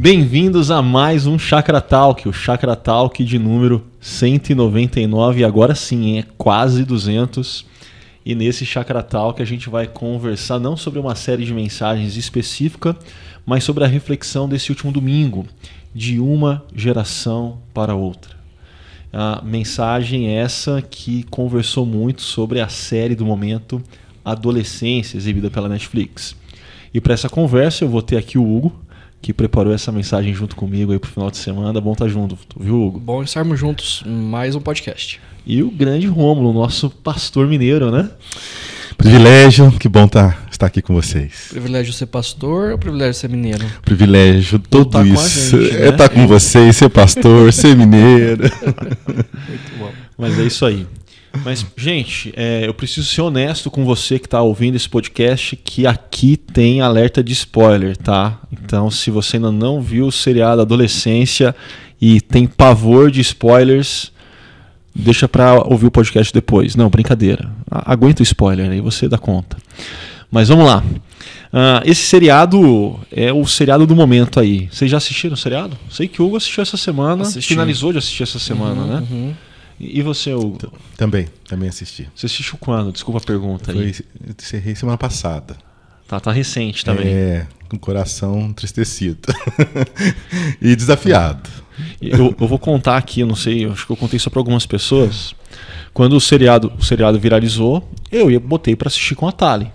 Bem-vindos a mais um Chakra Talk, o Chakra Talk de número 199, e agora sim, é quase 200. E nesse Chakra Talk a gente vai conversar não sobre uma série de mensagens específica, mas sobre a reflexão desse último domingo, de uma geração para outra. A mensagem é essa que conversou muito sobre a série do momento Adolescência, exibida pela Netflix. E para essa conversa eu vou ter aqui o Hugo, que preparou essa mensagem junto comigo aí pro final de semana. Bom estar junto, viu, Hugo? Bom estarmos juntos, mais um podcast. E o grande Rômulo, nosso pastor mineiro, né? Privilégio, que bom estar aqui com vocês. Privilégio ser pastor ou privilégio ser mineiro? Privilégio, tudo tá isso. Gente, né? É estar com vocês, ser pastor, ser mineiro. Muito bom. Mas é isso aí. Mas, gente, eu preciso ser honesto com você que está ouvindo esse podcast, que aqui tem alerta de spoiler, tá? Então, se você ainda não viu o seriado Adolescência e tem pavor de spoilers, deixa para ouvir o podcast depois. Não, brincadeira. Aguenta o spoiler, aí você dá conta. Mas vamos lá. Esse seriado é o seriado do momento aí. Vocês já assistiram o seriado? Sei que o Hugo assistiu essa semana, finalizou de assistir essa semana, né? Uhum. E você, Hugo? Também assisti. Você assistiu quando? Desculpa a pergunta aí. Eu encerrei semana passada. Tá recente também. Com o coração entristecido. E desafiado. Eu vou contar aqui, eu não sei, acho que eu contei só para algumas pessoas. Quando o seriado viralizou, eu botei para assistir com a Thali.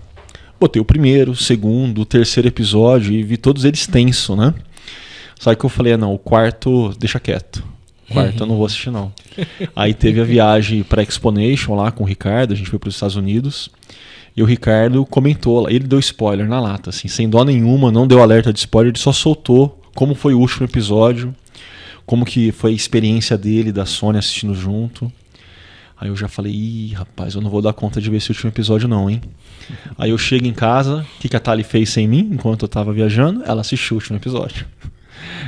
Botei o primeiro, o segundo, o terceiro episódio e vi todos eles tenso, né? Só que eu falei, não, o quarto deixa quieto. O quarto eu não vou assistir não. Aí teve a viagem para Exponation lá com o Ricardo, a gente foi para os Estados Unidos. E o Ricardo comentou, ele deu spoiler na lata, assim, sem dó nenhuma, não deu alerta de spoiler, ele só soltou como foi o último episódio, como que foi a experiência dele, da Sônia assistindo junto. Aí eu já falei, ih, rapaz, eu não vou dar conta de ver esse último episódio não, hein? Aí eu chego em casa, o que a Thali fez sem mim, enquanto eu tava viajando? Ela assistiu o último episódio.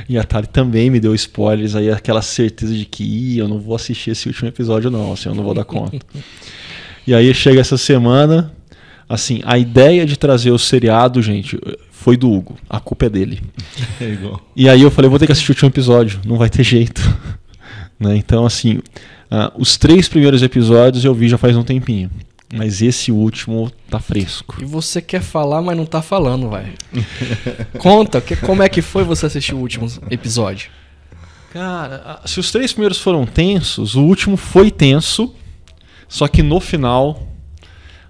E a Thali também me deu spoilers, aí aquela certeza de que eu não vou assistir esse último episódio não, assim, eu não vou dar conta. E aí chega essa semana, assim, a ideia de trazer o seriado, gente, foi do Hugo, a culpa é dele. É igual. E aí eu falei, vou ter que assistir o último episódio, não vai ter jeito. Né? Então, assim, os 3 primeiros episódios eu vi já faz um tempinho. Mas esse último tá fresco. E você quer falar, mas não tá falando, vai. Conta, como é que foi você assistir o último episódio? Cara, se os 3 primeiros foram tensos, o último foi tenso, só que no final,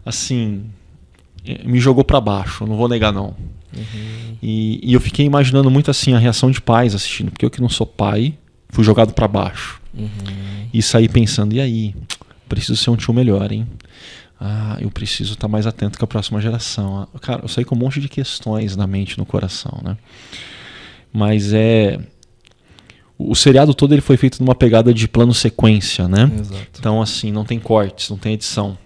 assim, me jogou pra baixo, não vou negar não. Uhum. E eu fiquei imaginando muito assim a reação de pais assistindo, porque eu que não sou pai, fui jogado pra baixo. Uhum. E saí pensando, e aí? Preciso ser um tio melhor, hein? Eu preciso estar mais atento com a próxima geração. Cara, eu saí com um monte de questões na mente e no coração, né? Mas o seriado todo ele foi feito numa pegada de plano sequência, né? Exato. Então, assim, não tem cortes, não tem edição.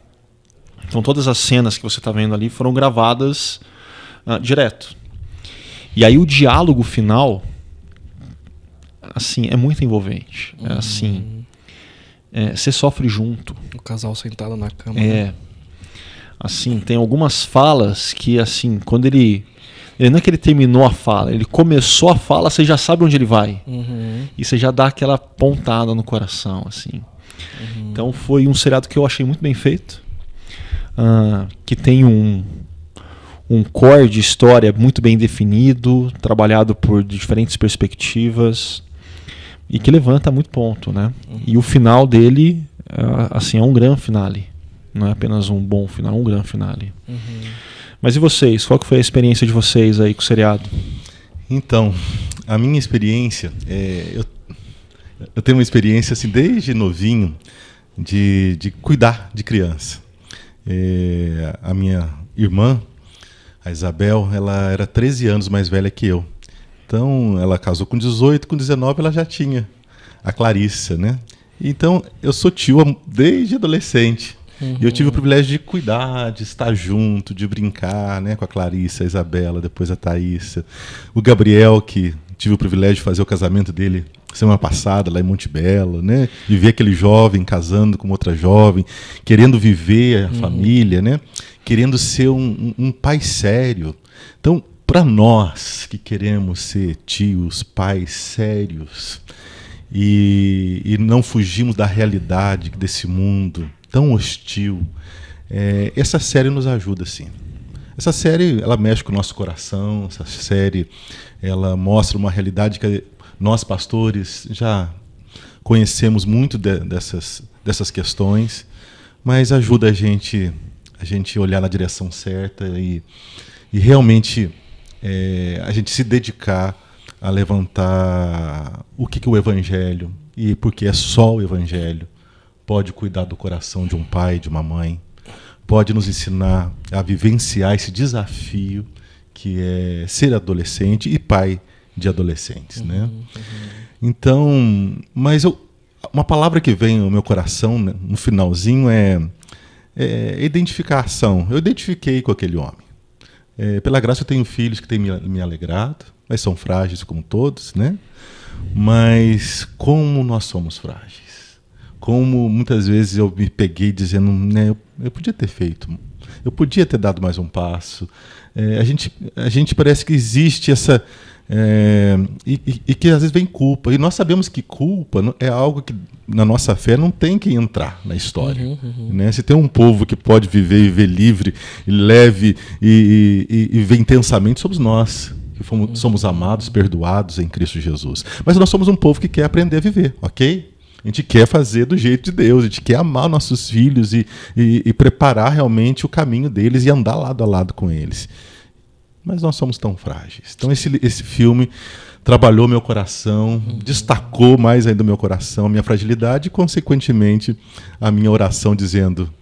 Então, todas as cenas que você está vendo ali foram gravadas direto. E aí o diálogo final, assim, é muito envolvente. É assim, você sofre junto. O casal sentado na cama. Né? Assim, tem algumas falas que, assim, quando ele não é que ele terminou a fala, ele começou a fala, você já sabe onde ele vai. Uhum. E você já dá aquela pontada no coração, assim. Uhum. Então foi um seriado que eu achei muito bem feito, que tem um core de história muito bem definido, trabalhado por diferentes perspectivas e que levanta muito ponto, né? Uhum. E o final dele, assim, é um grande finale. Não é apenas um bom final, é um grande finale. Uhum. Mas e vocês? Qual que foi a experiência de vocês aí com o seriado? Então, a minha experiência, eu tenho uma experiência assim, desde novinho de cuidar de criança. A minha irmã, a Isabel, ela era 13 anos mais velha que eu. Então, ela casou com 18, com 19 ela já tinha a Clarissa, né? Então, eu sou tio desde adolescente. Uhum. E eu tive o privilégio de cuidar, de estar junto, de brincar, né, com a Clarissa, a Isabela, depois a Thaísa. O Gabriel, que tive o privilégio de fazer o casamento dele semana passada, lá em Monte Belo, né? De ver aquele jovem casando com outra jovem, querendo viver a família, né? Querendo ser um pai sério. Então, para nós que queremos ser tios, pais sérios e não fugimos da realidade desse mundo tão hostil, essa série nos ajuda, sim. Essa série, ela mexe com o nosso coração, essa série, ela mostra uma realidade que nós, pastores, já conhecemos muito dessas questões, mas ajuda a gente olhar na direção certa e realmente a gente se dedicar a levantar o que o Evangelho, e porque é só o Evangelho, pode cuidar do coração de um pai, de uma mãe, pode nos ensinar a vivenciar esse desafio que é ser adolescente e pai de adolescentes, né? Então, mas uma palavra que vem no meu coração, né, no finalzinho, é identificação. Eu identifiquei com aquele homem. Pela graça eu tenho filhos que têm me alegrado, mas são frágeis como todos, né? Mas como nós somos frágeis. Como muitas vezes eu me peguei dizendo, né, eu podia ter feito, eu podia ter dado mais um passo. A gente parece que existe essa... e que às vezes vem culpa. E nós sabemos que culpa é algo que na nossa fé não tem que entrar na história. Né? Se tem um povo que pode viver livre, leve e viver intensamente, somos nós. Que somos amados, perdoados em Cristo Jesus. Mas nós somos um povo que quer aprender a viver, ok? A gente quer fazer do jeito de Deus, a gente quer amar nossos filhos e preparar realmente o caminho deles e andar lado a lado com eles. Mas nós somos tão frágeis. Então esse filme trabalhou meu coração, destacou mais ainda o meu coração, a minha fragilidade e, consequentemente, a minha oração dizendo: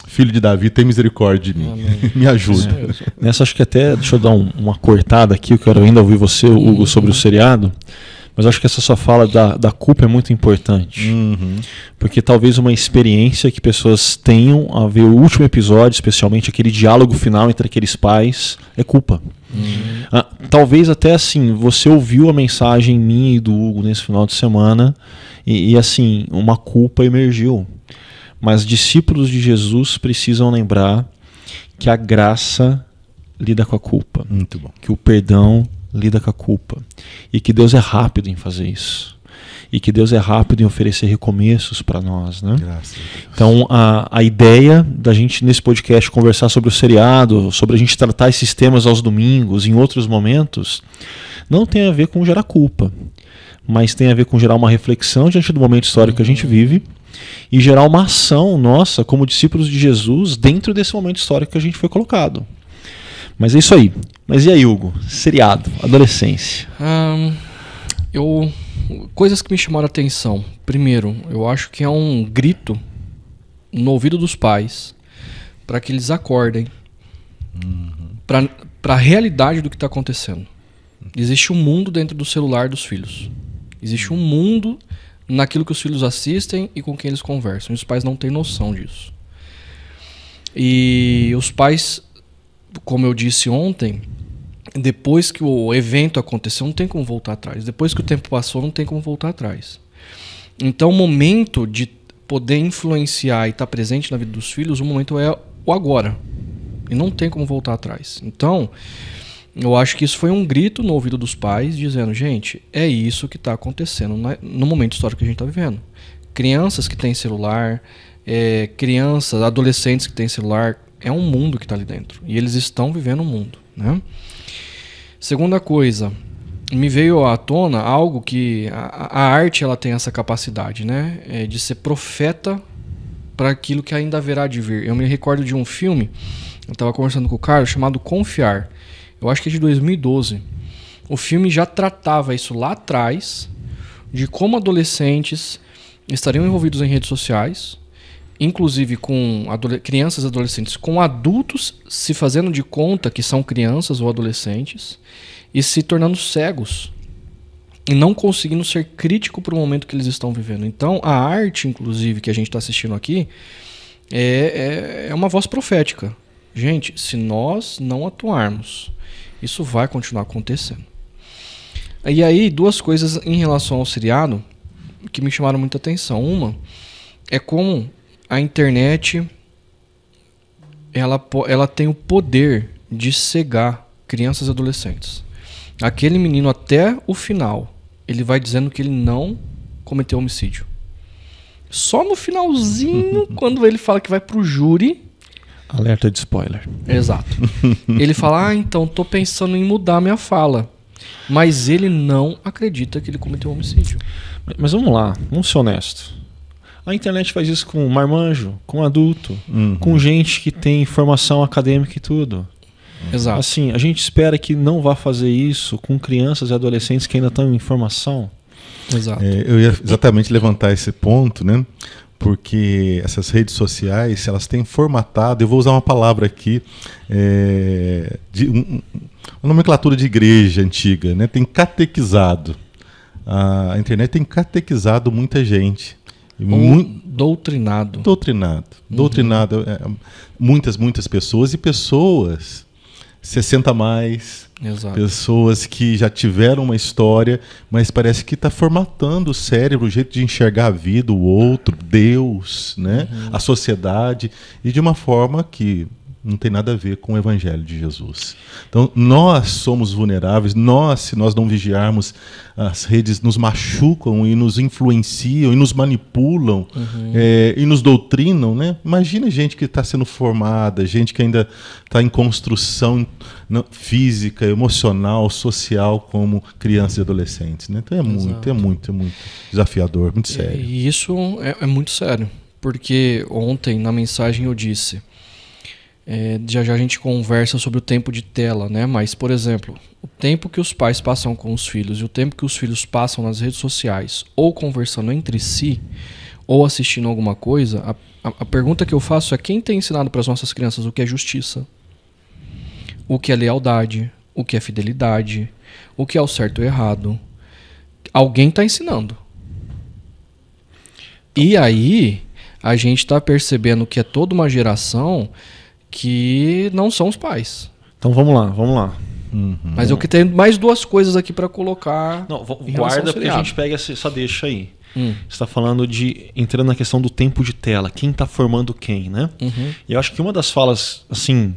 Filho de Davi, tem misericórdia de mim. Me ajuda. Nessa, acho que até, deixa eu dar uma cortada aqui, eu quero ainda ouvir você, Hugo, sobre o seriado. Mas acho que essa sua fala da culpa é muito importante. Porque talvez uma experiência que pessoas tenham a ver o último episódio, especialmente aquele diálogo final entre aqueles pais, é culpa. Talvez até assim, você ouviu a mensagem minha e do Hugo nesse final de semana e assim, uma culpa emergiu. Mas discípulos de Jesus precisam lembrar que a graça lida com a culpa. Muito bom. Que o perdão lida com a culpa. E que Deus é rápido em fazer isso. E que Deus é rápido em oferecer recomeços para nós, né? Graças a Deus. Então, a ideia da gente, nesse podcast, conversar sobre o seriado, sobre a gente tratar esses temas aos domingos, em outros momentos, não tem a ver com gerar culpa, mas tem a ver com gerar uma reflexão diante do momento histórico que a gente vive e gerar uma ação nossa, como discípulos de Jesus, dentro desse momento histórico que a gente foi colocado. Mas é isso aí. Mas e aí, Hugo? Seriado, adolescência. Coisas que me chamaram a atenção. Primeiro, eu acho que é um grito no ouvido dos pais para que eles acordem para a realidade do que está acontecendo. Existe um mundo dentro do celular dos filhos. Existe um mundo naquilo que os filhos assistem e com quem eles conversam. E os pais não têm noção disso. E os pais, como eu disse ontem, depois que o evento aconteceu, não tem como voltar atrás. Depois que o tempo passou, não tem como voltar atrás. Então, o momento de poder influenciar e estar presente na vida dos filhos, o momento é o agora. E não tem como voltar atrás. Então, eu acho que isso foi um grito no ouvido dos pais, dizendo, gente, é isso que está acontecendo no momento histórico que a gente está vivendo. Crianças que têm celular, crianças, adolescentes que têm celular, é um mundo que está ali dentro. E eles estão vivendo um mundo, né? Segunda coisa, me veio à tona algo que a arte ela tem essa capacidade, né? De ser profeta para aquilo que ainda haverá de vir. Eu me recordo de um filme, eu estava conversando com o Carlos, chamado Confiar. Eu acho que é de 2012. O filme já tratava isso lá atrás, de como adolescentes estariam envolvidos em redes sociais, inclusive com crianças e adolescentes, com adultos se fazendo de conta que são crianças ou adolescentes e se tornando cegos e não conseguindo ser crítico para o momento que eles estão vivendo. Então, a arte, inclusive, que a gente está assistindo aqui, é uma voz profética. Gente, se nós não atuarmos, isso vai continuar acontecendo. E aí, duas coisas em relação ao seriado que me chamaram muita atenção. Uma é como a internet ela tem o poder de cegar crianças e adolescentes. Aquele menino, até o final, ele vai dizendo que ele não cometeu homicídio. Só no finalzinho, quando ele fala que vai pro júri... Alerta de spoiler. Exato. Ele fala, então, tô pensando em mudar minha fala. Mas ele não acredita que ele cometeu homicídio. Mas vamos lá, vamos ser honestos. A internet faz isso com marmanjo, com adulto, com gente que tem formação acadêmica e tudo. Exato. Assim, a gente espera que não vá fazer isso com crianças e adolescentes que ainda estão em formação. Exato. Eu ia exatamente levantar esse ponto, né? Porque essas redes sociais, elas têm formatado, eu vou usar uma palavra aqui, uma nomenclatura de igreja antiga, né? Tem catequizado. A internet tem catequizado muita gente. Doutrinado. Doutrinado muitas pessoas, e pessoas 60 a mais, Exato. pessoas que já tiveram uma história, mas parece que está formatando o cérebro, o jeito de enxergar a vida, o outro, Deus, né? A sociedade, e de uma forma que não tem nada a ver com o Evangelho de Jesus. Então, nós somos vulneráveis, se nós não vigiarmos, as redes nos machucam e nos influenciam e nos manipulam e nos doutrinam, né? Imagina gente que está sendo formada, gente que ainda está em construção física, emocional, social, como crianças e adolescentes, né? Então é muito desafiador, muito sério. E isso é muito sério, porque ontem na mensagem eu disse... já a gente conversa sobre o tempo de tela, né? Mas, por exemplo, o tempo que os pais passam com os filhos e o tempo que os filhos passam nas redes sociais, ou conversando entre si, ou assistindo alguma coisa, a pergunta que eu faço é: quem tem ensinado para as nossas crianças o que é justiça? O que é lealdade? O que é fidelidade? O que é o certo e o errado? Alguém está ensinando. E aí, a gente está percebendo que é toda uma geração... que não são os pais. Então vamos lá. Mas eu que tenho mais duas coisas aqui para colocar. Não, guarda, porque a gente pega essa deixa aí. Você está falando entrando na questão do tempo de tela, quem está formando quem, né? E eu acho que uma das falas, assim,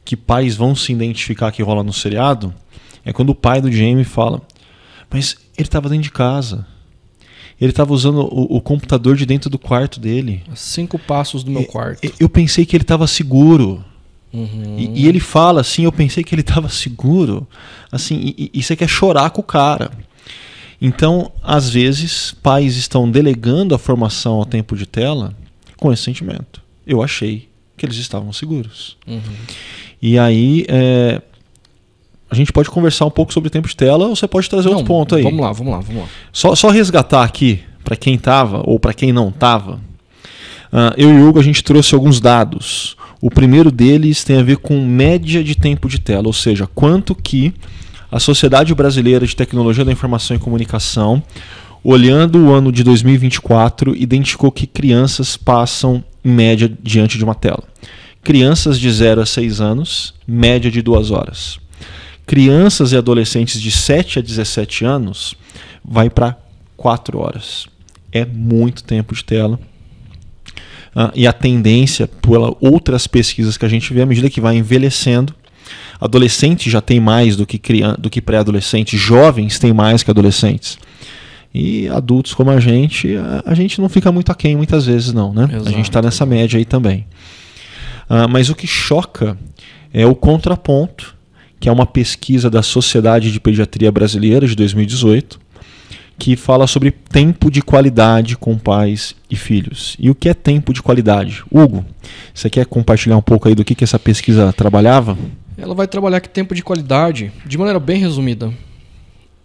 que pais vão se identificar que rola no seriado, é quando o pai do Jamie fala: mas ele estava dentro de casa. Ele estava usando o computador de dentro do quarto dele. 5 passos do meu quarto. Eu pensei que ele estava seguro. E ele fala assim: eu pensei que ele estava seguro. Assim, e você quer chorar com o cara. Então, às vezes, pais estão delegando a formação ao tempo de tela com esse sentimento. Eu achei que eles estavam seguros. E aí, a gente pode conversar um pouco sobre tempo de tela, ou você pode trazer outro ponto aí. Vamos lá. Só resgatar aqui, para quem estava ou para quem não estava. Eu e o Hugo, a gente trouxe alguns dados. O primeiro deles tem a ver com média de tempo de tela, ou seja, quanto que a Sociedade Brasileira de Tecnologia da Informação e Comunicação, olhando o ano de 2024, identificou que crianças passam, em média, diante de uma tela. Crianças de 0 a 6 anos, média de 2 horas. Crianças e adolescentes de 7 a 17 anos, vai para 4 horas. É muito tempo de tela. E a tendência, por outras pesquisas que a gente vê, à medida que vai envelhecendo, adolescente já tem mais do que pré-adolescente, jovens têm mais que adolescentes. E adultos como a gente não fica muito aquém muitas vezes não, né? Exato. A gente está nessa média aí também. Mas o que choca é o contraponto, que é uma pesquisa da Sociedade de Pediatria Brasileira de 2018, que fala sobre tempo de qualidade com pais e filhos. E o que é tempo de qualidade? Hugo, você quer compartilhar um pouco aí do que essa pesquisa trabalhava? Ela vai trabalhar que tempo de qualidade, de maneira bem resumida,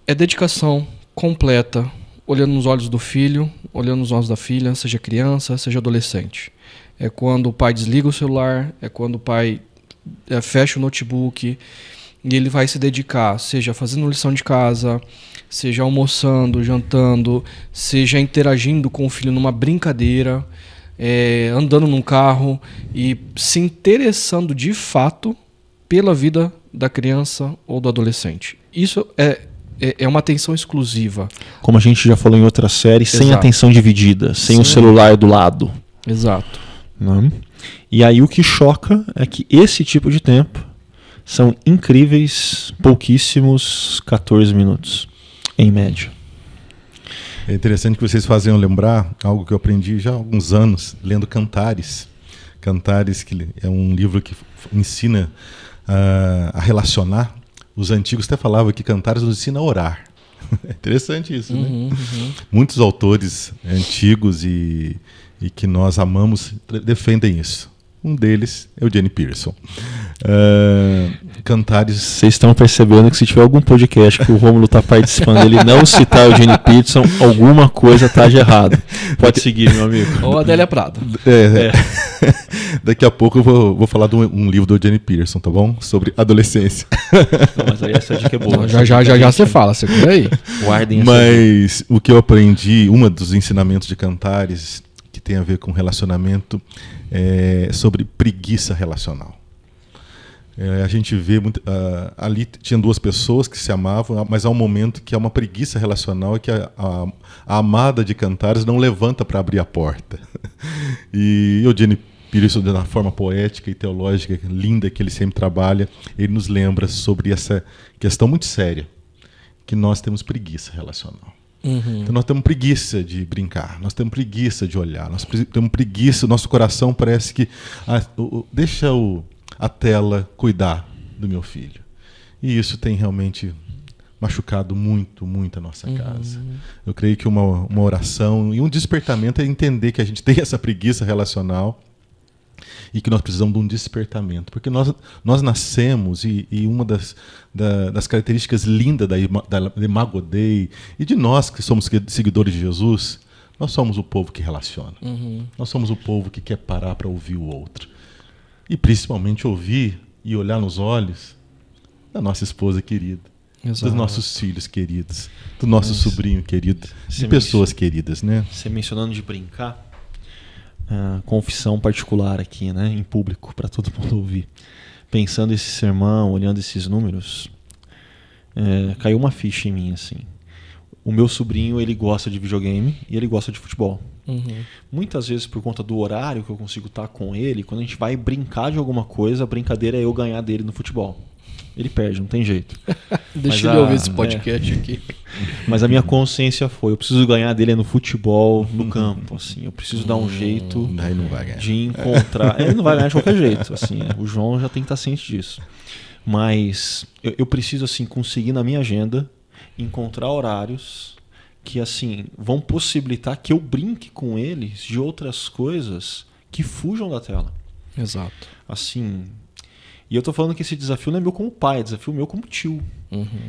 é dedicação completa, olhando nos olhos do filho, olhando nos olhos da filha, seja criança, seja adolescente. É quando o pai desliga o celular, é quando o pai fecha o notebook, e ele vai se dedicar, seja fazendo lição de casa, seja almoçando, jantando, seja interagindo com o filho numa brincadeira, andando num carro e se interessando de fato pela vida da criança ou do adolescente. Isso é uma atenção exclusiva. Como a gente já falou em outra série, sem Exato. atenção dividida, sem o celular do lado. Exato. Não? E aí o que choca é que esse tipo de tempo São incríveis, pouquíssimos 14 minutos, em média. É interessante que vocês fazem eu lembrar algo que eu aprendi já há alguns anos, lendo Cantares. Cantares, que é um livro que ensina a relacionar. Os antigos até falavam que Cantares nos ensina a orar. É interessante isso, né? Muitos autores antigos e que nós amamos defendem isso. Um deles é o Eugene Peterson. Cantares... Vocês estão percebendo que se tiver algum podcast que o Rômulo está participando, ele não citar o Eugene Peterson, alguma coisa está de errado. Pode seguir, meu amigo. Ou Adélia Prado. Daqui a pouco eu vou falar de um livro do Eugene Peterson, tá bom? Sobre adolescência. Não, mas aí essa dica é boa. Não, já você fala, você por aí. Guardem essa Mas o que eu aprendi, um dos ensinamentos de Cantares, que tem a ver com relacionamento, é sobre preguiça relacional. A gente vê ali tinham duas pessoas que se amavam, mas há um momento que há uma preguiça relacional e que a amada de Cantares não levanta para abrir a porta. E Eugene Peterson, da forma poética e teológica linda que ele sempre trabalha, ele nos lembra sobre essa questão muito séria, que nós temos preguiça relacional. Então nós temos preguiça de brincar, nós temos preguiça de olhar, nós temos preguiça, nosso coração parece que deixa a tela cuidar do meu filho. E isso tem realmente machucado muito, muito a nossa casa. Eu creio que uma oração e um despertamento é entender que a gente tem essa preguiça relacional e que nós precisamos de um despertamento. Porque nós nascemos e uma das características lindas da Imago Dei e de nós que somos seguidores de Jesus, nós somos o povo que relaciona. Nós somos o povo que quer parar para ouvir o outro. E principalmente ouvir e olhar nos olhos da nossa esposa querida, dos nossos filhos queridos, do nosso sobrinho querido, de pessoas queridas, né? Você mencionando de brincar, confissão particular aqui, né, em público, para todo mundo ouvir. Pensando esse sermão, olhando esses números, caiu uma ficha em mim, assim. O meu sobrinho, ele gosta de videogame e ele gosta de futebol. Muitas vezes, por conta do horário que eu consigo estar com ele, quando a gente vai brincar de alguma coisa, a brincadeira é eu ganhar dele no futebol. Ele perde, não tem jeito. Deixa ele ouvir esse podcast aqui. Mas a minha consciência foi, eu preciso ganhar dele no futebol, no campo, assim. Eu preciso dar um jeito de encontrar... Ele não vai ganhar de qualquer jeito, assim. O João já tem que estar ciente disso. Mas eu preciso, assim, conseguir na minha agenda encontrar horários que, assim, vão possibilitar que eu brinque com eles de outras coisas que fujam da tela. Exato. Assim... E eu tô falando que esse desafio não é meu como pai, é desafio meu como tio.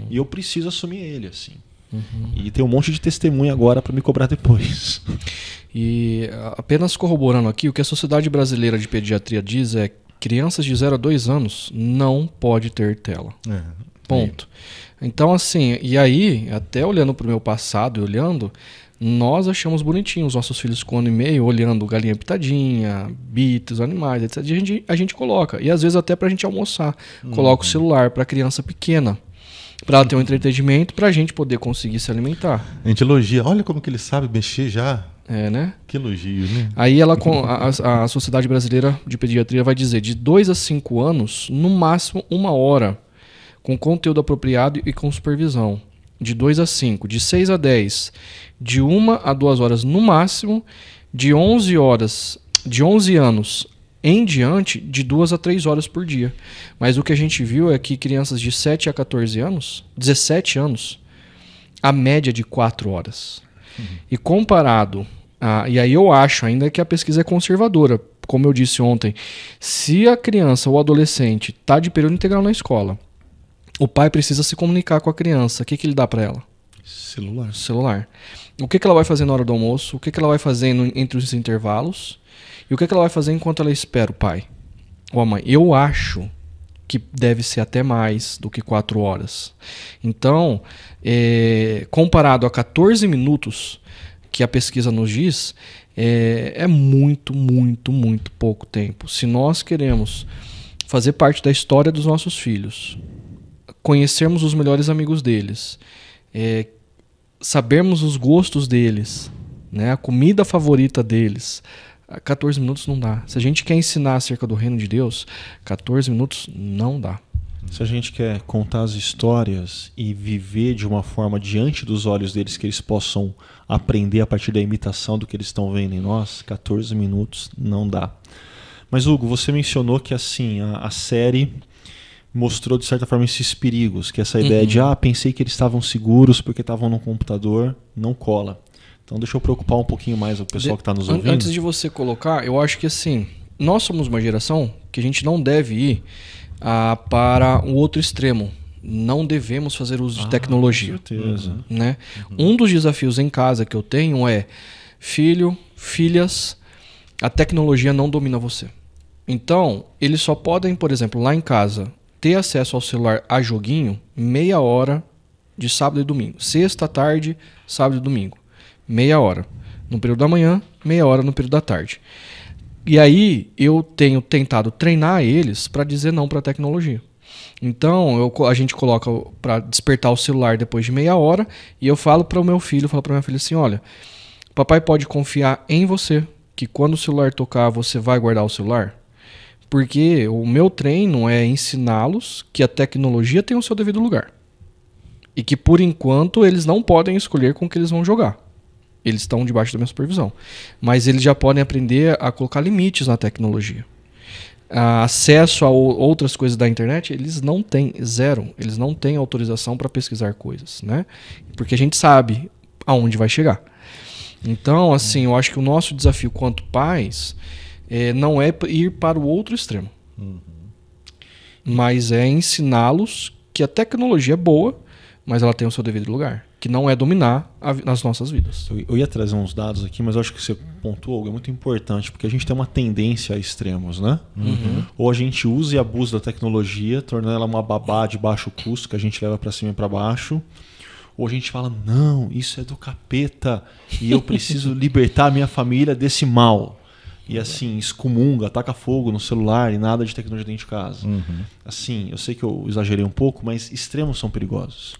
E eu preciso assumir ele, assim. E tem um monte de testemunha agora para me cobrar depois. E apenas corroborando aqui, o que a Sociedade Brasileira de Pediatria diz é que crianças de 0 a 2 anos não pode ter tela. Ponto. Então, assim, e aí, até olhando para o meu passado e olhando, nós achamos bonitinho os nossos filhos com 1 ano e meio olhando Galinha Pitadinha, Beatles, animais, etc. E a gente coloca. E às vezes até pra gente almoçar. Coloca o celular pra criança pequena. Pra ela ter um entretenimento, pra gente poder conseguir se alimentar. A gente elogia. Olha como que ele sabe mexer já. Né? Que elogio, né? Aí a Sociedade Brasileira de Pediatria vai dizer de 2 a 5 anos, no máximo 1 hora, com conteúdo apropriado e com supervisão. De 2 a 5, de 6 a 10, de 1 a 2 horas no máximo, de 11 anos em diante, de 2 a 3 horas por dia. Mas o que a gente viu é que crianças de 7 a 14 anos, 17 anos, a média de 4 horas. E comparado, e aí eu acho ainda que a pesquisa é conservadora, como eu disse ontem, se a criança ou adolescente está de período integral na escola, o pai precisa se comunicar com a criança. O que ele dá para ela? Celular. O que ela vai fazer na hora do almoço? O que ela vai fazer entre os intervalos? E o que ela vai fazer enquanto ela espera o pai ou a mãe? Eu acho que deve ser até mais do que 4 horas. Então, comparado a 14 minutos que a pesquisa nos diz, é muito, muito, muito pouco tempo. Se nós queremos fazer parte da história dos nossos filhos, conhecermos os melhores amigos deles, sabermos os gostos deles, né, a comida favorita deles, 14 minutos não dá. Se a gente quer ensinar acerca do reino de Deus, 14 minutos não dá. Se a gente quer contar as histórias e viver de uma forma diante dos olhos deles, que eles possam aprender a partir da imitação do que eles estão vendo em nós, 14 minutos não dá. Mas Hugo, você mencionou que assim a série mostrou de certa forma esses perigos, que essa ideia de pensei que eles estavam seguros porque estavam no computador, não cola. Então deixa eu preocupar um pouquinho mais o pessoal que está nos ouvindo. Antes de você colocar, eu acho que assim, nós somos uma geração que a gente não deve ir para o outro extremo. Não devemos fazer uso de tecnologia. Com certeza. Né? Um dos desafios em casa que eu tenho é filho, filhas, a tecnologia não domina você. Então, eles só podem, por exemplo, lá em casa, ter acesso ao celular a joguinho meia hora de sábado e domingo. Sexta, tarde, sábado e domingo. Meia hora no período da manhã, meia hora no período da tarde. E aí eu tenho tentado treinar eles para dizer não para a tecnologia. Então a gente coloca para despertar o celular depois de meia hora e eu falo para o meu filho, falo para minha filha assim, olha, papai pode confiar em você, que quando o celular tocar você vai guardar o celular? Porque o meu treino é ensiná-los que a tecnologia tem o seu devido lugar. E que por enquanto eles não podem escolher com o que eles vão jogar. Eles estão debaixo da minha supervisão. Mas eles já podem aprender a colocar limites na tecnologia. Acesso a outras coisas da internet, eles não têm, zero. Eles não têm autorização para pesquisar coisas, né? Porque a gente sabe aonde vai chegar. Então, assim, eu acho que o nosso desafio quanto pais não é ir para o outro extremo. Mas é ensiná-los que a tecnologia é boa, mas ela tem o seu devido lugar. Que não é dominar nas nossas vidas. Eu ia trazer uns dados aqui, mas eu acho que você pontuou algo muito importante, porque a gente tem uma tendência a extremos, né? Ou a gente usa e abusa da tecnologia, tornando ela uma babá de baixo custo, que a gente leva para cima e para baixo. Ou a gente fala, não, isso é do capeta, e eu preciso libertar a minha família desse mal. E assim, excomunga, taca fogo no celular e nada de tecnologia dentro de casa. Assim, eu sei que eu exagerei um pouco, mas extremos são perigosos.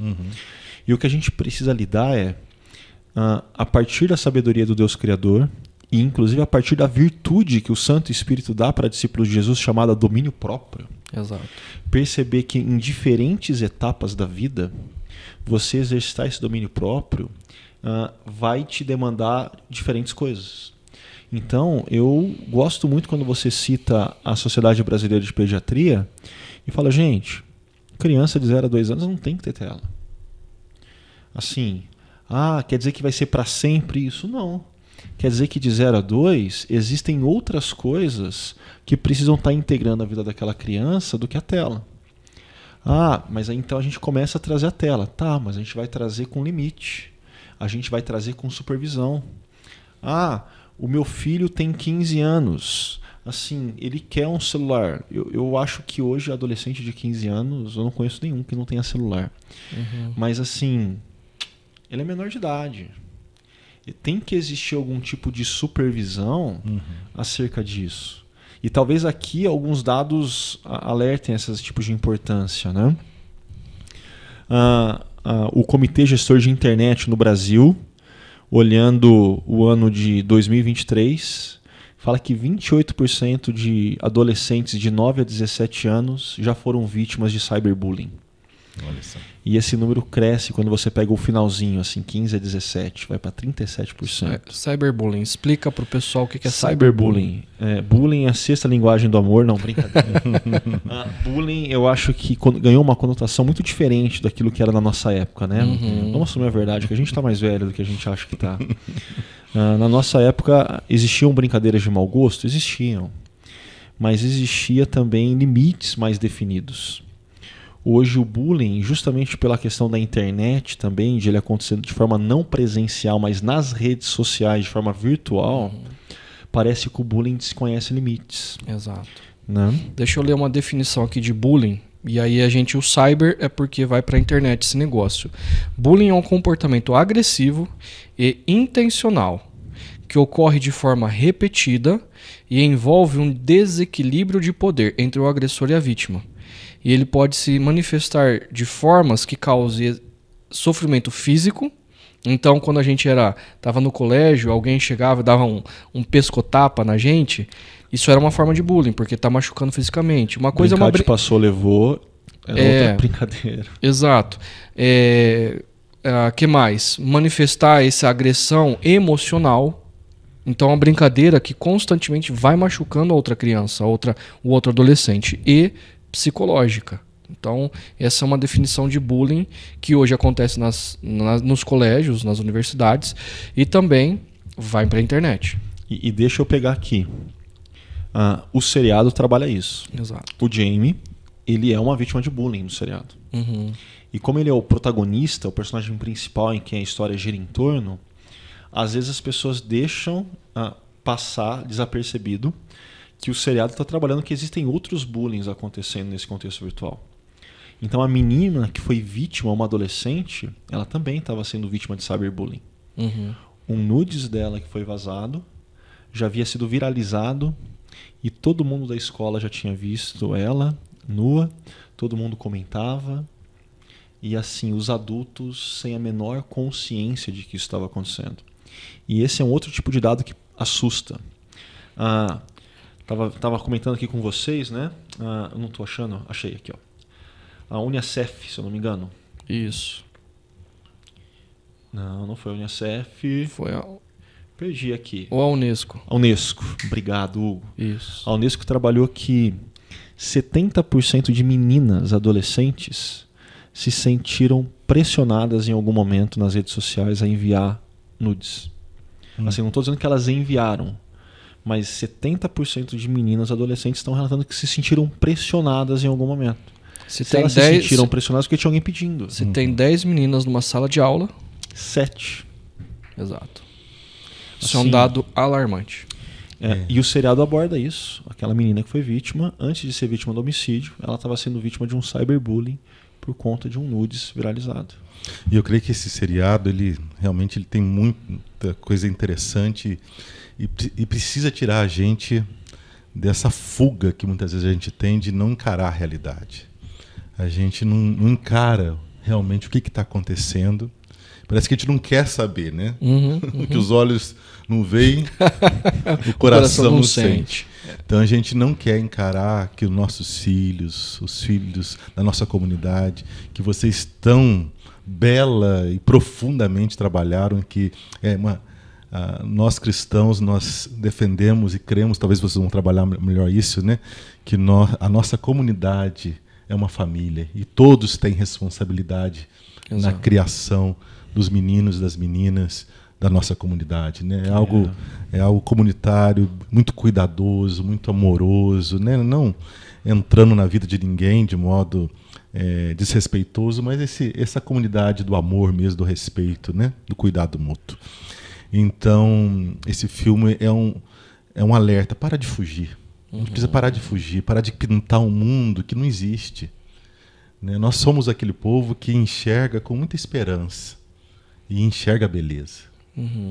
E o que a gente precisa lidar é, a partir da sabedoria do Deus Criador, e inclusive a partir da virtude que o Santo Espírito dá para discípulos de Jesus, chamada domínio próprio. Exato. Perceber que em diferentes etapas da vida, você exercitar esse domínio próprio vai te demandar diferentes coisas. Então, eu gosto muito quando você cita a Sociedade Brasileira de Pediatria e fala, gente, criança de 0 a 2 anos não tem que ter tela. Assim, quer dizer que vai ser para sempre isso? Não. Quer dizer que de 0 a 2 existem outras coisas que precisam estar integrando a vida daquela criança do que a tela. Mas aí então a gente começa a trazer a tela. Tá, mas a gente vai trazer com limite. A gente vai trazer com supervisão. O meu filho tem 15 anos. Assim, ele quer um celular. Eu acho que hoje, adolescente de 15 anos, eu não conheço nenhum que não tenha celular. Mas assim, ele é menor de idade. E tem que existir algum tipo de supervisão acerca disso. E talvez aqui alguns dados alertem esses tipos de importância, né? O Comitê Gestor de Internet no Brasil, olhando o ano de 2023, fala que 28% de adolescentes de 9 a 17 anos já foram vítimas de cyberbullying. Olha só. E esse número cresce quando você pega o finalzinho, assim, 15 a 17, vai para 37%. Cyberbullying. Explica para o pessoal o que é cyberbullying. Bullying é a sexta linguagem do amor, não, brincadeira. Bullying, eu acho que ganhou uma conotação muito diferente daquilo que era na nossa época, né? Vamos assumir a verdade, que a gente está mais velho do que a gente acha que está. Na nossa época, existiam brincadeiras de mau gosto? Existiam. Mas existia também limites mais definidos. Hoje o bullying, justamente pela questão da internet também, de ele acontecendo de forma não presencial, mas nas redes sociais, de forma virtual, parece que o bullying desconhece limites. Exato. Né? Deixa eu ler uma definição aqui de bullying. E aí o cyber é porque vai para a internet esse negócio. Bullying é um comportamento agressivo e intencional, que ocorre de forma repetida e envolve um desequilíbrio de poder entre o agressor e a vítima. E ele pode se manifestar de formas que causem sofrimento físico. Então, quando a gente estava no colégio, alguém chegava e dava um pescotapa na gente, isso era uma forma de bullying, porque está machucando fisicamente. Uma coisa passou, levou. Era outra brincadeira. Exato. Que mais? Manifestar essa agressão emocional. Então, uma brincadeira que constantemente vai machucando a outra criança, o outro adolescente. E psicológica. Então, essa é uma definição de bullying que hoje acontece nos colégios, nas universidades, e também vai para a internet. E deixa eu pegar aqui. O seriado trabalha isso. Exato. O Jamie, ele é uma vítima de bullying no seriado. Uhum. E como ele é o protagonista, o personagem principal em quem a história gira em torno, às vezes as pessoas deixam passar desapercebido que o seriado está trabalhando que existem outros bullying acontecendo nesse contexto virtual. Então a menina que foi vítima, uma adolescente, ela também estava sendo vítima de cyberbullying. Uhum. Um nudes dela que foi vazado já havia sido viralizado e todo mundo da escola já tinha visto ela nua, todo mundo comentava. E assim, os adultos sem a menor consciência de que isso estava acontecendo. E esse é um outro tipo de dado que assusta. Tava comentando aqui com vocês, né? Eu não estou achando, achei aqui, ó. A Unicef, se eu não me engano. Isso. Não foi a Unicef. Foi Perdi aqui. Ou a Unesco. A Unesco. Obrigado, Hugo. Isso. A Unesco trabalhou que 70% de meninas adolescentes se sentiram pressionadas em algum momento nas redes sociais a enviar nudes. Assim, não estou dizendo que elas enviaram, mas 70% de meninas adolescentes estão relatando que se sentiram pressionadas em algum momento. Se elas se sentiram pressionadas porque tinha alguém pedindo. Se tem 10 meninas numa sala de aula... 7. Exato. Isso é um dado alarmante. E o seriado aborda isso. Aquela menina que foi vítima, antes de ser vítima do homicídio, ela estava sendo vítima de um cyberbullying por conta de um nudes viralizado. E eu creio que esse seriado, ele realmente tem muita coisa interessante e precisa tirar a gente dessa fuga que muitas vezes a gente tem de não encarar a realidade. A gente não encara realmente o que está acontecendo. Parece que a gente não quer saber, né? Que os olhos não veem, o coração não sente. Então a gente não quer encarar que os nossos filhos, os filhos da nossa comunidade, que vocês tão bela e profundamente trabalharam, que nós cristãos, nós defendemos e cremos, talvez vocês vão trabalhar melhor isso, né? Que a nossa comunidade é uma família e todos têm responsabilidade na criação dos meninos e das meninas da nossa comunidade, né? É algo comunitário, muito cuidadoso, muito amoroso, né? Não entrando na vida de ninguém de modo desrespeitoso, mas essa comunidade do amor mesmo, do respeito, né? Do cuidado mútuo. Então, esse filme é um alerta, para de fugir. A gente precisa parar de fugir, parar de pintar um mundo que não existe. Né? Nós somos aquele povo que enxerga com muita esperança e enxerga a beleza.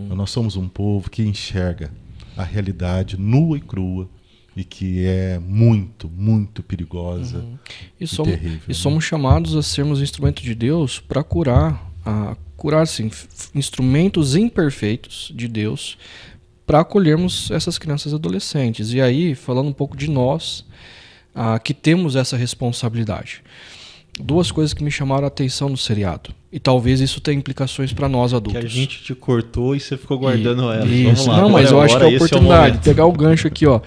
Nós somos um povo que enxerga a realidade nua e crua e que é muito, muito perigosa e terrível. E somos chamados a sermos instrumentos de Deus para curar, assim, instrumentos imperfeitos de Deus para acolhermos essas crianças e adolescentes. E aí, falando um pouco de nós, que temos essa responsabilidade. 2 coisas que me chamaram a atenção no seriado. E talvez isso tenha implicações para nós adultos. Que a gente te cortou e você ficou guardando elas. Isso. Vamos lá. Não, mas eu acho que é a oportunidade. É Pegar o gancho aqui, ó.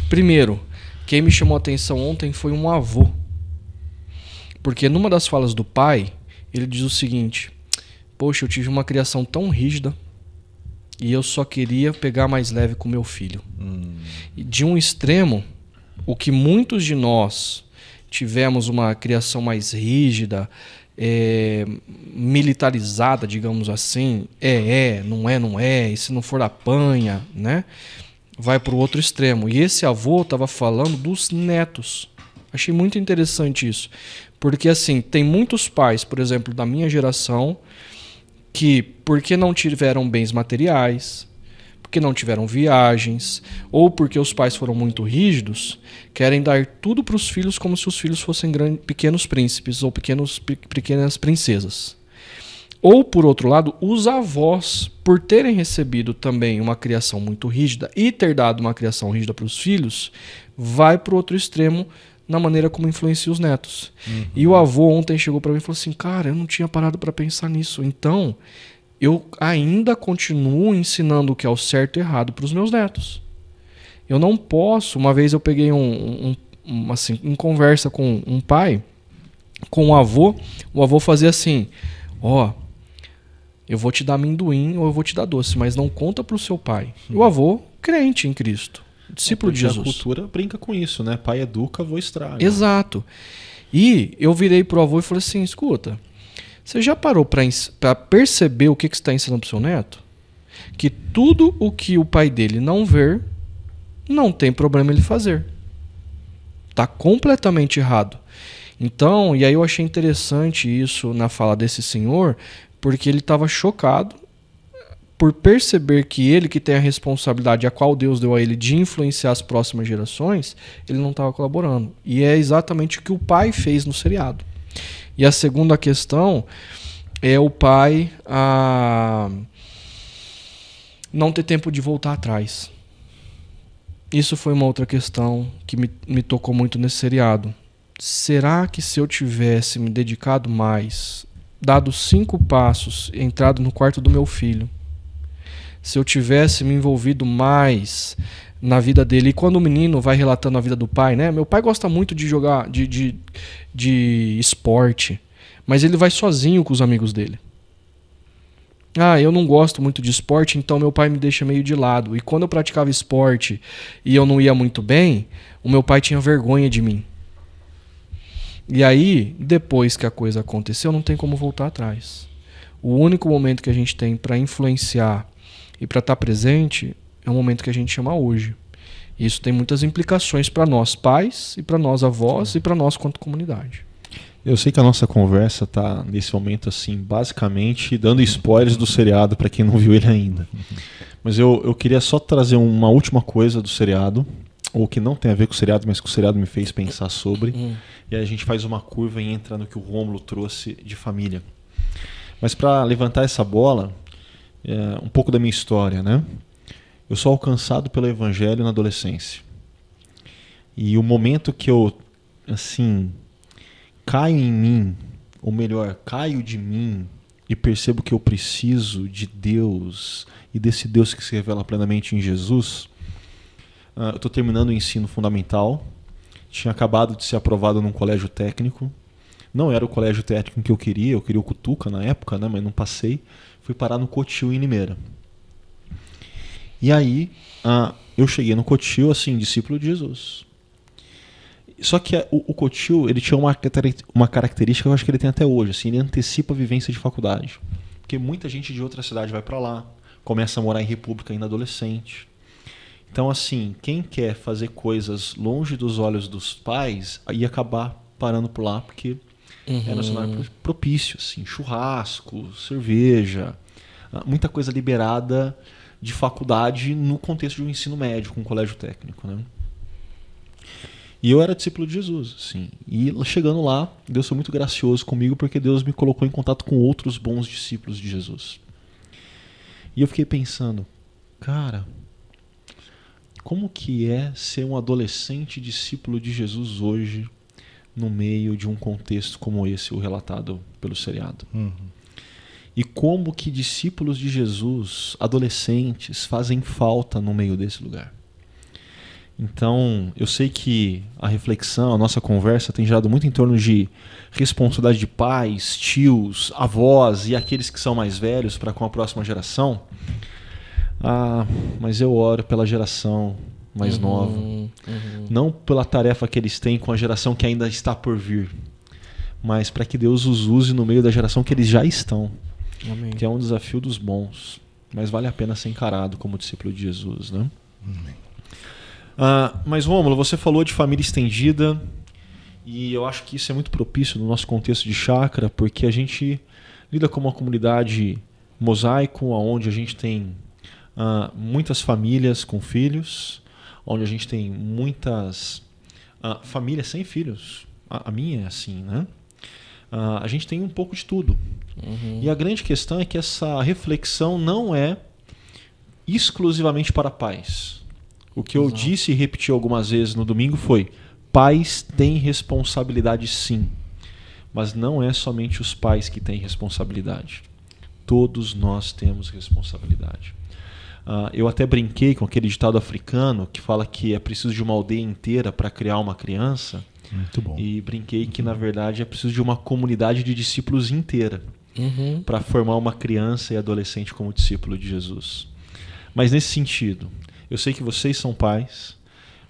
Primeiro, quem me chamou a atenção ontem foi um avô. Porque numa das falas do pai, ele diz o seguinte: poxa, eu tive uma criação tão rígida e eu só queria pegar mais leve com meu filho. E de um extremo, o que muitos de nós tivemos uma criação mais rígida, militarizada, digamos assim, não é, e se não for apanha, né? Vai para o outro extremo. E esse avô estava falando dos netos. Achei muito interessante isso. Porque assim, tem muitos pais, por exemplo, da minha geração, que porque não tiveram bens materiais, porque não tiveram viagens, ou porque os pais foram muito rígidos, querem dar tudo para os filhos como se os filhos fossem pequenos príncipes ou pequenas princesas. Ou, por outro lado, os avós, por terem recebido também uma criação muito rígida e ter dado uma criação rígida para os filhos, vai para o outro extremo na maneira como influencia os netos. E o avô ontem chegou para mim e falou assim, cara, eu não tinha parado para pensar nisso. Então, eu ainda continuo ensinando o que é o certo e errado para os meus netos. Eu não posso... Uma vez eu peguei assim, em conversa com um pai, com o avô fazia assim, eu vou te dar amendoim ou eu vou te dar doce, mas não conta pro seu pai. E o avô, crente em Cristo, discípulo de Jesus. A cultura brinca com isso, né? Pai educa, avô estraga. Exato. E eu virei pro avô e falei assim, escuta, você já parou para perceber o que você está ensinando pro seu neto? Que tudo o que o pai dele não ver, não tem problema ele fazer. Tá completamente errado. Então, e aí eu achei interessante isso na fala desse senhor, porque ele estava chocado por perceber que ele, que tem a responsabilidade a qual Deus deu a ele de influenciar as próximas gerações, ele não estava colaborando. E é exatamente o que o pai fez no seriado. E a segunda questão é o pai não ter tempo de voltar atrás. Isso foi uma outra questão que me tocou muito nesse seriado. Será que se eu tivesse me dedicado mais, dado 5 passos, entrado no quarto do meu filho, se eu tivesse me envolvido mais na vida dele, e quando o menino vai relatando a vida do pai, né? Meu pai gosta muito de jogar, de esporte, mas ele vai sozinho com os amigos dele. Eu não gosto muito de esporte, então meu pai me deixa meio de lado. E quando eu praticava esporte e eu não ia muito bem, o meu pai tinha vergonha de mim. E aí, depois que a coisa aconteceu, não tem como voltar atrás. O único momento que a gente tem para influenciar e para estar presente é o momento que a gente chama hoje. Isso tem muitas implicações para nós pais e para nós avós e para nós quanto comunidade. Eu sei que a nossa conversa está nesse momento assim, basicamente dando spoilers do seriado para quem não viu ele ainda. Mas eu queria só trazer uma última coisa do seriado, ou que não tem a ver com o seriado, mas que o seriado me fez pensar sobre. E aí a gente faz uma curva e entra no que o Rômulo trouxe de família. Mas para levantar essa bola, um pouco da minha história, né? Eu sou alcançado pelo Evangelho na adolescência. E o momento que eu, assim, caio em mim, ou melhor, caio de mim e percebo que eu preciso de Deus e desse Deus que se revela plenamente em Jesus, eu estou terminando o ensino fundamental, tinha acabado de ser aprovado num colégio técnico, não era o colégio técnico que eu queria o Cutuca na época, né, mas não passei, fui parar no Cotil em Limeira. E aí eu cheguei no Cotil, assim, discípulo de Jesus. Só que o Cotil, ele tinha uma característica que eu acho que ele tem até hoje, assim, ele antecipa a vivência de faculdade. Porque muita gente de outra cidade vai para lá, começa a morar em República ainda adolescente. Então, assim, quem quer fazer coisas longe dos olhos dos pais, ia acabar parando por lá, porque era um cenário propício, assim, churrasco, cerveja, muita coisa liberada de faculdade no contexto de um ensino médio, com um colégio técnico, né? E eu era discípulo de Jesus, assim. E chegando lá, Deus foi muito gracioso comigo, porque Deus me colocou em contato com outros bons discípulos de Jesus. E eu fiquei pensando, cara, como que é ser um adolescente discípulo de Jesus hoje, no meio de um contexto como esse, o relatado pelo seriado? E como que discípulos de Jesus, adolescentes, fazem falta no meio desse lugar? Então, eu sei que a reflexão, a nossa conversa tem girado muito em torno de responsabilidade de pais, tios, avós e aqueles que são mais velhos para com a próxima geração. Mas eu oro pela geração mais nova. Não pela tarefa que eles têm com a geração que ainda está por vir, mas para que Deus os use no meio da geração que eles já estão. Amém. Que é um desafio dos bons, mas vale a pena ser encarado como discípulo de Jesus, né? Amém. Mas, Rômulo, você falou de família estendida e eu acho que isso é muito propício no nosso contexto de chácara, porque a gente lida com uma comunidade mosaico, onde a gente tem muitas famílias com filhos, onde a gente tem muitas famílias sem filhos. A minha é assim, né? A gente tem um pouco de tudo. E a grande questão é que essa reflexão não é exclusivamente para pais. O que eu disse e repeti algumas vezes no domingo foi: pais têm responsabilidade sim, mas não é somente os pais que têm responsabilidade. Todos nós temos responsabilidade. Eu até brinquei com aquele ditado africano que fala que é preciso de uma aldeia inteira para criar uma criança. Muito bom. E brinquei que, na verdade, é preciso de uma comunidade de discípulos inteira para formar uma criança e adolescente como discípulo de Jesus. Mas nesse sentido, eu sei que vocês são pais,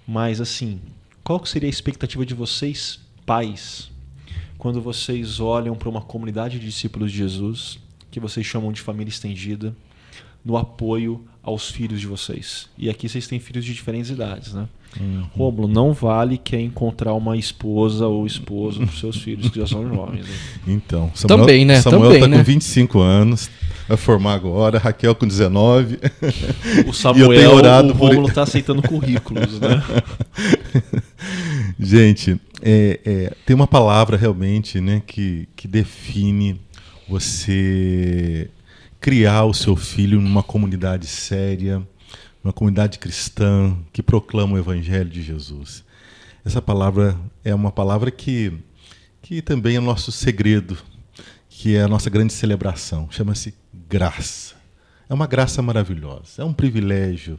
mas assim, qual que seria a expectativa de vocês, pais, quando vocês olham para uma comunidade de discípulos de Jesus, que vocês chamam de família estendida, no apoio aos filhos de vocês? E aqui vocês têm filhos de diferentes idades, né? Rômulo, não vale quer encontrar uma esposa ou esposo para os seus filhos que já são jovens. Né? Então, Samuel, também, né? Samuel está né? com 25 anos, vai formar agora, Raquel com 19. O Samuel, o Rômulo está aceitando currículos, né? Gente, tem uma palavra realmente, né, que define você criar o seu filho numa comunidade séria, uma comunidade cristã que proclama o Evangelho de Jesus. Essa palavra é uma palavra que também é nosso segredo, que é a nossa grande celebração. Chama-se graça. É uma graça maravilhosa. É um privilégio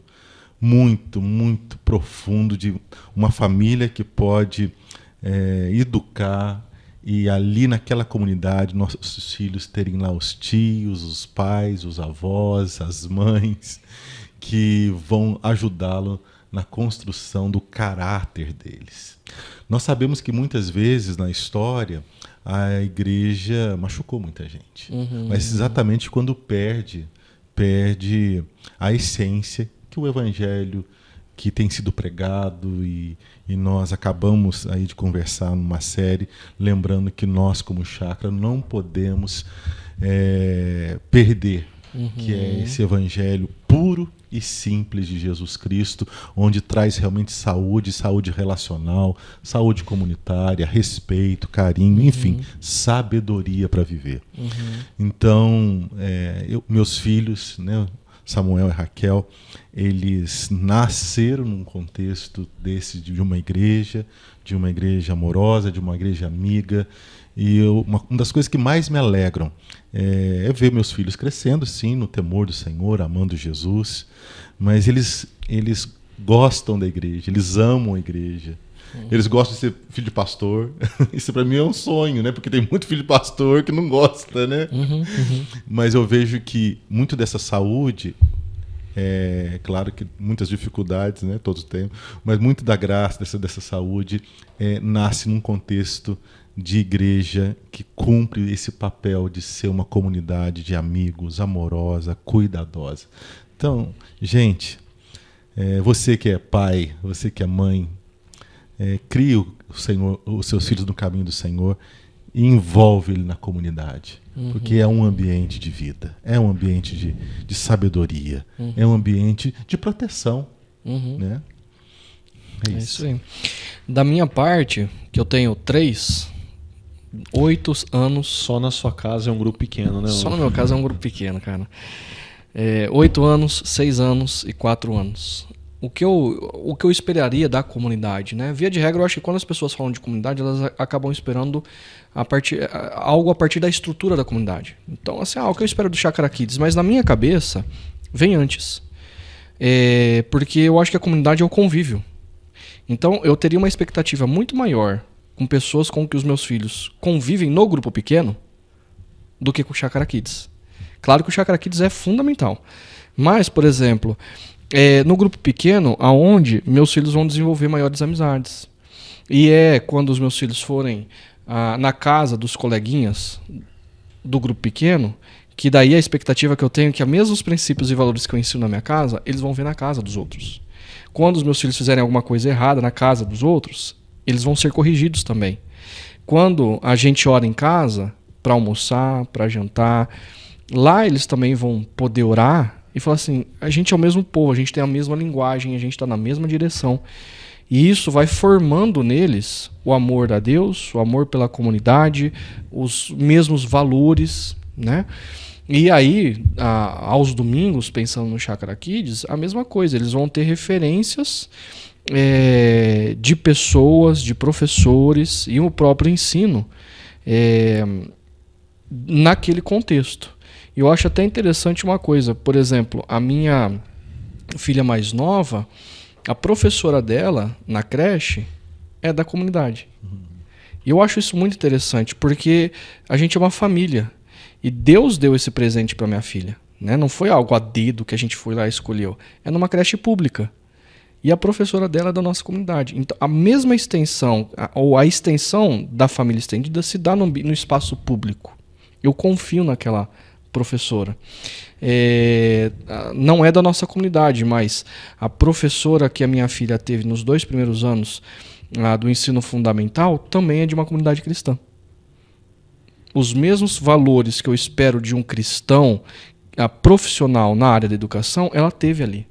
muito, muito profundo de uma família que pode educar e ali naquela comunidade nossos filhos terem lá os tios, os pais, os avós, as mães, que vão ajudá-lo na construção do caráter deles. Nós sabemos que muitas vezes na história a igreja machucou muita gente, mas exatamente quando perde a essência que o evangelho que tem sido pregado e nós acabamos aí de conversar numa série, lembrando que nós como Chácara não podemos perder, que é esse evangelho puro e simples de Jesus Cristo, onde traz realmente saúde relacional, saúde comunitária, respeito, carinho, enfim, sabedoria para viver. Então, meus filhos, né, Samuel e Raquel, eles nasceram num contexto desse, de uma igreja amorosa, de uma igreja amiga, e uma das coisas que mais me alegram é ver meus filhos crescendo, sim, no temor do Senhor, amando Jesus, mas eles gostam da igreja, eles amam a igreja. Eles gostam de ser filho de pastor. Isso para mim é um sonho, né? Porque tem muito filho de pastor que não gosta, né? Mas eu vejo que muito dessa saúde, claro que muitas dificuldades, né? Todos têm, mas muito da graça dessa saúde nasce num contexto de igreja que cumpre esse papel de ser uma comunidade de amigos, amorosa, cuidadosa. Então, gente, você que é pai, você que é mãe, crie os seus filhos no caminho do Senhor e envolve ele na comunidade, porque é um ambiente de vida, é um ambiente de sabedoria, é um ambiente de proteção, né? É isso aí. Da minha parte, que eu tenho 8 anos. Só na sua casa é um grupo pequeno, né? Só no meu caso é um grupo pequeno, cara. 8 anos, 6 anos e 4 anos. O que eu esperaria da comunidade, né? Via de regra, eu acho que quando as pessoas falam de comunidade, elas acabam esperando algo a partir da estrutura da comunidade. Então, assim, o que eu espero do Chácara Kids? Mas na minha cabeça, vem antes. Porque eu acho que a comunidade é o convívio. Então, eu teria uma expectativa muito maior com pessoas com que os meus filhos convivem no grupo pequeno do que com o Chácara Kids. Claro que o Chácara Kids é fundamental. Mas, por exemplo, no grupo pequeno, aonde meus filhos vão desenvolver maiores amizades. E quando os meus filhos forem na casa dos coleguinhas do grupo pequeno, que daí a expectativa que eu tenho é que os mesmos princípios e valores que eu ensino na minha casa, eles vão ver na casa dos outros. Quando os meus filhos fizerem alguma coisa errada na casa dos outros, eles vão ser corrigidos também. Quando a gente ora em casa, para almoçar, para jantar, lá eles também vão poder orar e falar assim, a gente é o mesmo povo, a gente tem a mesma linguagem, a gente está na mesma direção. E isso vai formando neles o amor a Deus, o amor pela comunidade, os mesmos valores, né? E aí, aos domingos, pensando no Chácara Kids, a mesma coisa, eles vão ter referências de pessoas, de professores e o próprio ensino naquele contexto. E eu acho até interessante uma coisa, por exemplo, a minha filha mais nova, a professora dela na creche é da comunidade. E eu acho isso muito interessante, porque a gente é uma família. E Deus deu esse presente para minha filha. Né? Não foi algo a dedo que a gente foi lá e escolheu. É numa creche pública. E a professora dela é da nossa comunidade. Então, a mesma extensão, ou a extensão da família estendida, se dá no espaço público. Eu confio naquela professora. Não é da nossa comunidade, mas a professora que a minha filha teve nos 2 primeiros anos do ensino fundamental também é de uma comunidade cristã. Os mesmos valores que eu espero de um cristão profissional na área da educação, ela teve ali.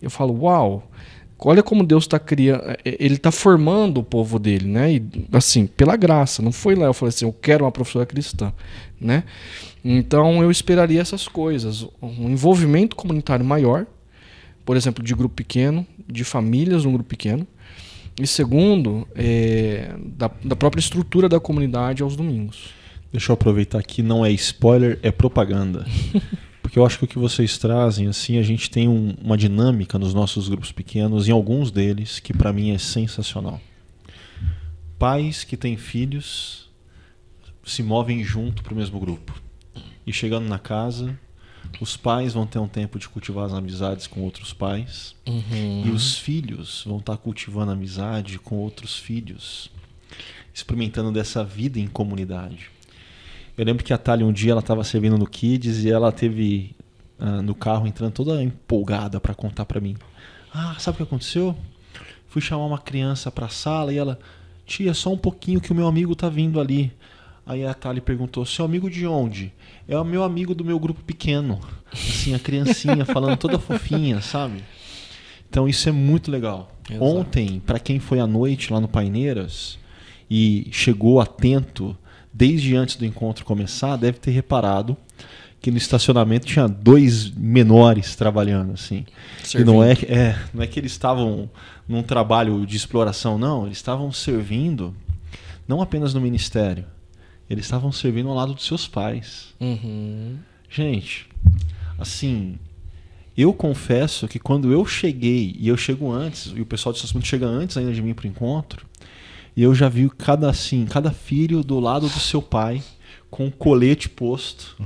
Eu falo, uau, olha como Deus está criando, Ele está formando o povo dele, né? E, assim, pela graça, não foi lá eu falei assim, eu quero uma professora cristã, né? Então eu esperaria essas coisas, um envolvimento comunitário maior, por exemplo, de grupo pequeno, de famílias num grupo pequeno, e segundo, da própria estrutura da comunidade aos domingos. Deixa eu aproveitar aqui, não é spoiler, é propaganda. Porque eu acho que o que vocês trazem, assim, a gente tem uma dinâmica nos nossos grupos pequenos, em alguns deles, que para mim é sensacional. Pais que têm filhos se movem junto para o mesmo grupo. E chegando na casa, os pais vão ter um tempo de cultivar as amizades com outros pais. E os filhos vão estar cultivando amizade com outros filhos, experimentando dessa vida em comunidade. Eu lembro que a Thalia um dia ela estava servindo no Kids e ela teve no carro entrando toda empolgada para contar para mim. Sabe o que aconteceu? Fui chamar uma criança para a sala e ela, tia, só um pouquinho que o meu amigo tá vindo ali. Aí a Thalia perguntou, seu amigo de onde? É o meu amigo do meu grupo pequeno. Assim, a criancinha falando toda fofinha, sabe? Então isso é muito legal. Exato. Ontem, para quem foi à noite lá no Paineiras e chegou atento desde antes do encontro começar, deve ter reparado que no estacionamento tinha 2 menores trabalhando, assim. E não é que eles estavam num trabalho de exploração, não. Eles estavam servindo, não apenas no ministério, eles estavam servindo ao lado dos seus pais. Gente, assim, eu confesso que quando eu cheguei, e eu chego antes, e o pessoal do estacionamento chega antes ainda de mim para o encontro, e eu já vi cada filho do lado do seu pai, com um colete posto,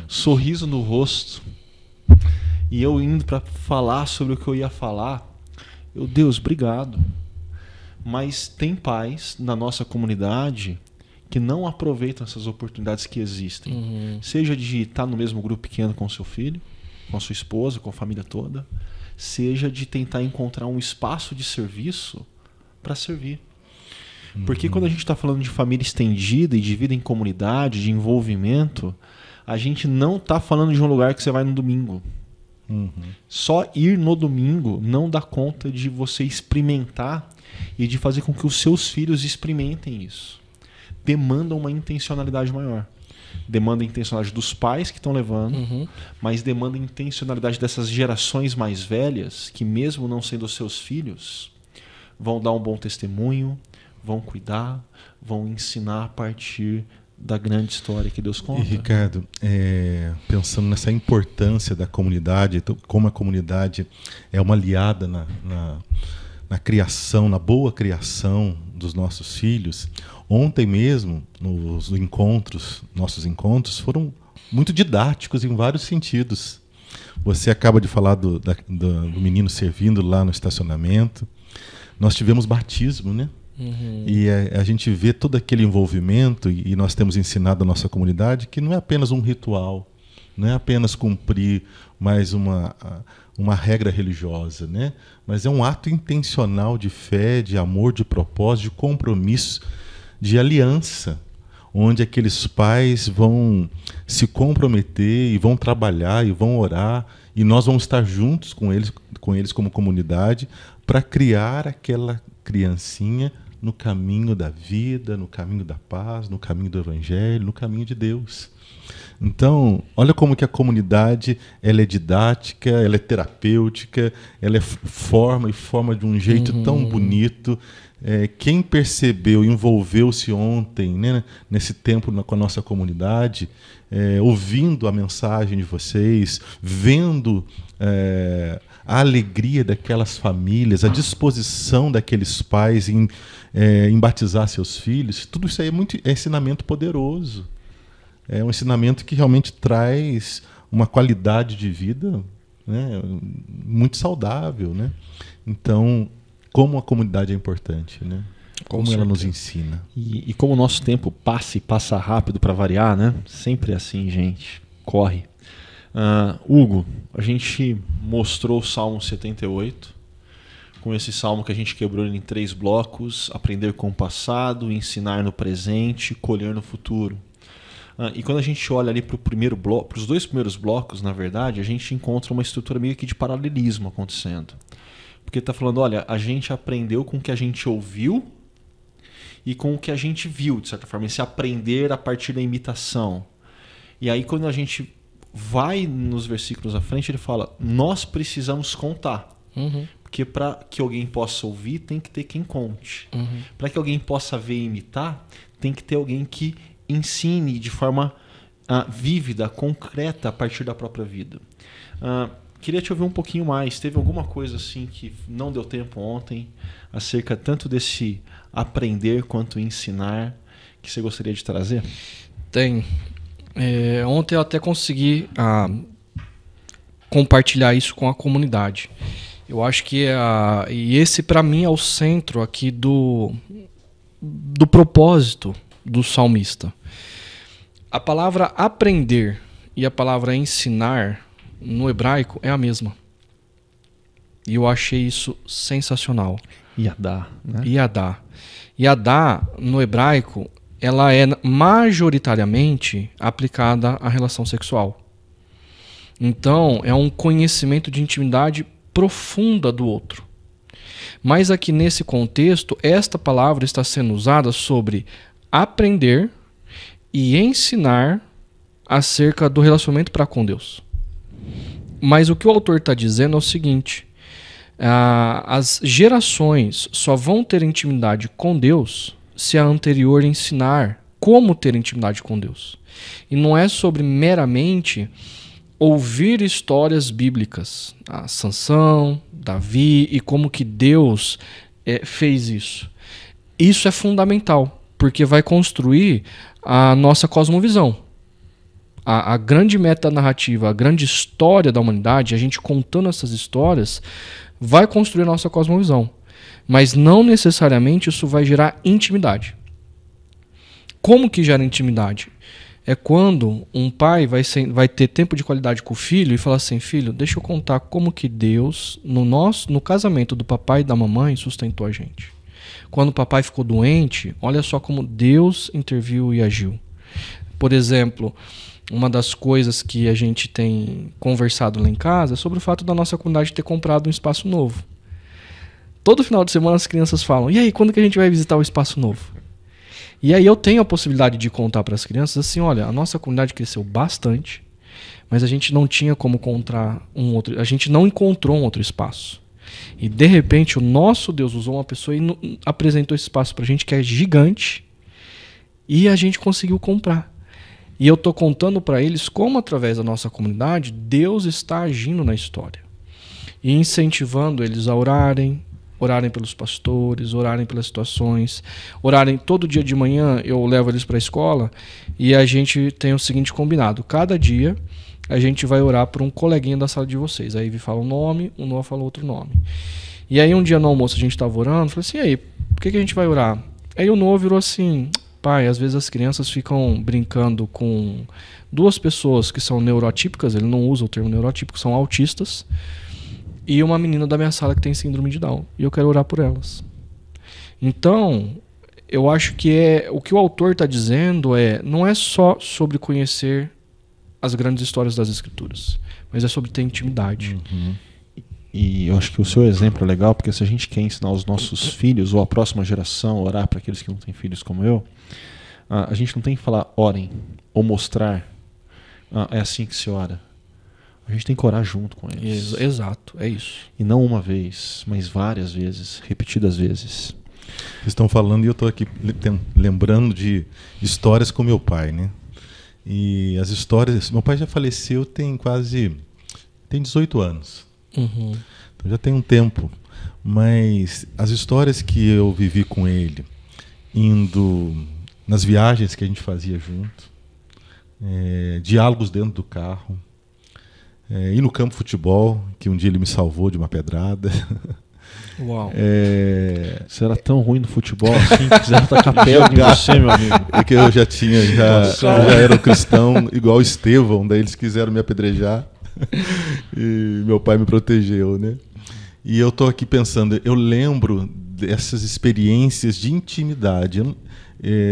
sorriso no rosto, e eu indo para falar sobre o que eu ia falar. Deus, obrigado. Mas tem pais na nossa comunidade que não aproveitam essas oportunidades que existem. Seja de estar no mesmo grupo pequeno com seu filho, com a sua esposa, com a família toda, seja de tentar encontrar um espaço de serviço para servir. Porque quando a gente está falando de família estendida e de vida em comunidade, de envolvimento, a gente não está falando de um lugar que você vai no domingo. Só ir no domingo não dá conta de você experimentar e de fazer com que os seus filhos experimentem isso. Demanda uma intencionalidade maior. Demanda a intencionalidade dos pais que estão levando, mas demanda a intencionalidade dessas gerações mais velhas que, mesmo não sendo seus filhos, vão dar um bom testemunho, vão cuidar, vão ensinar a partir da grande história que Deus conta. E Ricardo, pensando nessa importância da comunidade, como a comunidade é uma aliada na criação, na boa criação dos nossos filhos, ontem mesmo, nossos encontros foram muito didáticos em vários sentidos. Você acaba de falar do menino servindo lá no estacionamento. Nós tivemos batismo, né? E a gente vê todo aquele envolvimento, e nós temos ensinado a nossa comunidade que não é apenas um ritual, não é apenas cumprir mais uma regra religiosa, né? Mas é um ato intencional de fé, de amor, de propósito, de compromisso, de aliança, onde aqueles pais vão se comprometer e vão trabalhar e vão orar, e nós vamos estar juntos com eles como comunidade para criar aquela criancinha no caminho da vida, no caminho da paz, no caminho do Evangelho, no caminho de Deus. Então, olha como que a comunidade ela é didática, ela é terapêutica, ela forma de um jeito tão bonito. Quem percebeu, envolveu-se ontem, né, nesse tempo com a nossa comunidade, ouvindo a mensagem de vocês, vendo a alegria daquelas famílias, a disposição daqueles pais em batizar seus filhos, tudo isso aí é ensinamento poderoso. É um ensinamento que realmente traz uma qualidade de vida, né, muito saudável, né? Então, como a comunidade é importante, né? Como ela nos ensina. E como o nosso tempo passa rápido para variar, né? Sempre assim, gente. Corre. Hugo, a gente mostrou o Salmo 78. Com esse salmo que a gente quebrou ele em 3 blocos: aprender com o passado, ensinar no presente, colher no futuro. E quando a gente olha ali para os 2 primeiros blocos, na verdade, a gente encontra uma estrutura meio que de paralelismo acontecendo. Porque está falando, olha, a gente aprendeu com o que a gente ouviu e com o que a gente viu, de certa forma. Esse aprender a partir da imitação. E aí quando a gente vai nos versículos à frente, ele fala, nós precisamos contar. Porque para que alguém possa ouvir, tem que ter quem conte. Para que alguém possa ver e imitar, tem que ter alguém que ensine de forma vívida, concreta, a partir da própria vida. Queria te ouvir um pouquinho mais. Teve alguma coisa assim que não deu tempo ontem, acerca tanto desse aprender quanto ensinar, que você gostaria de trazer? Tem. Ontem eu até consegui compartilhar isso com a comunidade. Eu acho que e esse para mim é o centro aqui do propósito do salmista. A palavra aprender e a palavra ensinar no hebraico é a mesma. E eu achei isso sensacional. Yadá, né? Yadá. Yadá, no hebraico, ela é majoritariamente aplicada à relação sexual. Então, é um conhecimento de intimidade profunda do outro. Mas aqui nesse contexto, esta palavra está sendo usada sobre aprender e ensinar acerca do relacionamento para com Deus. Mas o que o autor está dizendo é o seguinte: as gerações só vão ter intimidade com Deus se a anterior ensinar como ter intimidade com Deus. E não é sobre meramente ouvir histórias bíblicas, a Sansão, Davi e como que Deus fez isso. Isso é fundamental, porque vai construir a nossa cosmovisão. A grande metanarrativa, a grande história da humanidade, a gente contando essas histórias, vai construir a nossa cosmovisão. Mas não necessariamente isso vai gerar intimidade. Como que gera intimidade? É quando um pai vai ter tempo de qualidade com o filho e falar assim, filho, deixa eu contar como que Deus, no casamento do papai e da mamãe, sustentou a gente. Quando o papai ficou doente, olha só como Deus interviu e agiu. Por exemplo, uma das coisas que a gente tem conversado lá em casa é sobre o fato da nossa comunidade ter comprado um espaço novo. Todo final de semana as crianças falam, e aí, quando que a gente vai visitar o espaço novo? E aí eu tenho a possibilidade de contar para as crianças assim, olha, a nossa comunidade cresceu bastante, mas a gente não tinha como encontrar a gente não encontrou um outro espaço. E de repente o nosso Deus usou uma pessoa e apresentou esse espaço para a gente que é gigante e a gente conseguiu comprar. E eu estou contando para eles como através da nossa comunidade Deus está agindo na história. E incentivando eles a orarem pelos pastores, orarem pelas situações, orarem todo dia de manhã, eu levo eles para a escola e a gente tem o seguinte combinado, cada dia a gente vai orar por um coleguinha da sala de vocês, aí fala um nome, o Noah fala outro nome. E aí um dia no almoço a gente estava orando, falei assim, e aí, por que a gente vai orar? Aí o Noah virou assim, pai, às vezes as crianças ficam brincando com 2 pessoas que são neurotípicas, ele não usa o termo neurotípico, são autistas, e uma menina da minha sala que tem síndrome de Down. E eu quero orar por elas. Então, eu acho que o que o autor está dizendo não é só sobre conhecer as grandes histórias das Escrituras, mas é sobre ter intimidade. E eu acho que o seu exemplo é legal, porque se a gente quer ensinar os nossos filhos, ou a próxima geração, orar para aqueles que não têm filhos como eu, a gente não tem que falar orem, ou mostrar. é assim que se ora. A gente tem que orar junto com eles. Exato, é isso. E não uma vez, mas várias vezes, repetidas vezes. Vocês estão falando e eu estou aqui lembrando de histórias com meu pai, né? E as histórias... Meu pai já faleceu tem 18 anos. Uhum. Então já tem um tempo. Mas as histórias que eu vivi com ele, indo nas viagens que a gente fazia junto, diálogos dentro do carro, ir no campo de futebol, que um dia ele me salvou de uma pedrada. Uau. Você era tão ruim no futebol assim que quiseram tacar pedra em você, meu amigo. É que eu já era um cristão igual Estevão, daí eles quiseram me apedrejar e meu pai me protegeu, né? E eu estou aqui pensando, eu lembro dessas experiências de intimidade.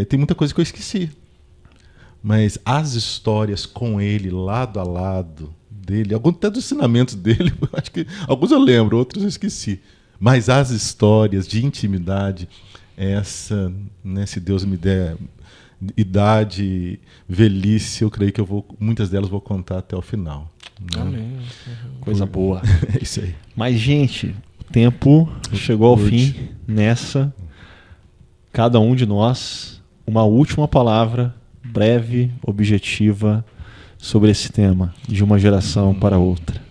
Tem muita coisa que eu esqueci, mas as histórias com ele, lado a lado dele, até dos ensinamentos dele, acho que alguns eu lembro, outros eu esqueci. Mas as histórias de intimidade, né, se Deus me der idade, velhice, eu creio que muitas delas vou contar até o final. Né? Amém. Coisa boa. É isso aí. Mas, gente, o tempo chegou ao fim nessa. Cada um de nós, uma última palavra, breve, objetiva, sobre esse tema, de uma geração para outra.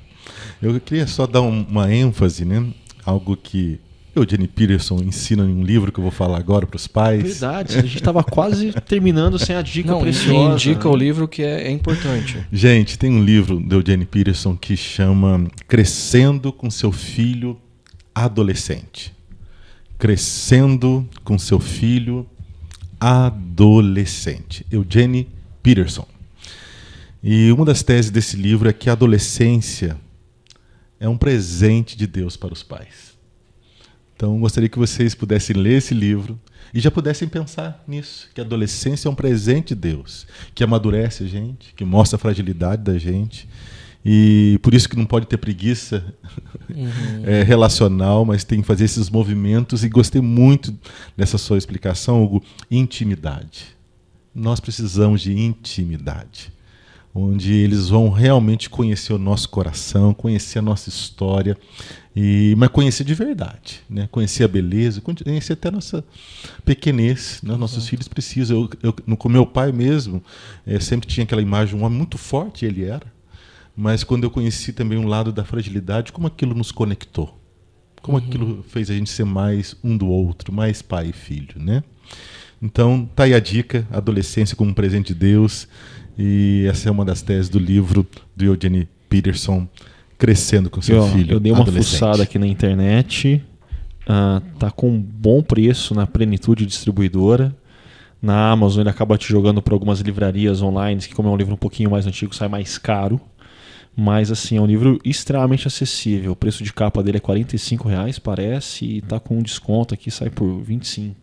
Eu queria só dar uma ênfase, né? Algo que Eugene Peterson ensina em um livro que eu vou falar agora para os pais. Verdade, a gente estava quase terminando sem a dica preciosa. Indica o livro que é importante. Gente, tem um livro do Eugene Peterson que chama Crescendo com seu filho adolescente. Crescendo com seu filho adolescente. Eugene Peterson. E uma das teses desse livro é que a adolescência é um presente de Deus para os pais. Então, gostaria que vocês pudessem ler esse livro e já pudessem pensar nisso, que a adolescência é um presente de Deus, que amadurece a gente, que mostra a fragilidade da gente, e por isso que não pode ter preguiça relacional, mas tem que fazer esses movimentos, e gostei muito dessa sua explicação, Hugo, intimidade. Nós precisamos de intimidade, onde eles vão realmente conhecer o nosso coração, conhecer a nossa história, mas conhecer de verdade, né? Conhecer a beleza, conhecer até a nossa pequenez. Né? Nossos filhos precisam. Com meu pai mesmo, sempre tinha aquela imagem, um homem muito forte ele era, mas quando eu conheci também um lado da fragilidade, como aquilo nos conectou, como aquilo fez a gente ser mais um do outro, mais pai e filho, né? Então, tá aí a dica, adolescência como um presente de Deus. E essa é uma das teses do livro do Eugene Peterson, Crescendo com seu filho. Eu dei uma fuçada aqui na internet, tá com um bom preço na Plenitude Distribuidora. Na Amazon ele acaba te jogando para algumas livrarias online, que como é um livro um pouquinho mais antigo, sai mais caro. Mas assim, é um livro extremamente acessível. O preço de capa dele é R$45, parece, e tá com um desconto aqui, sai por R$25.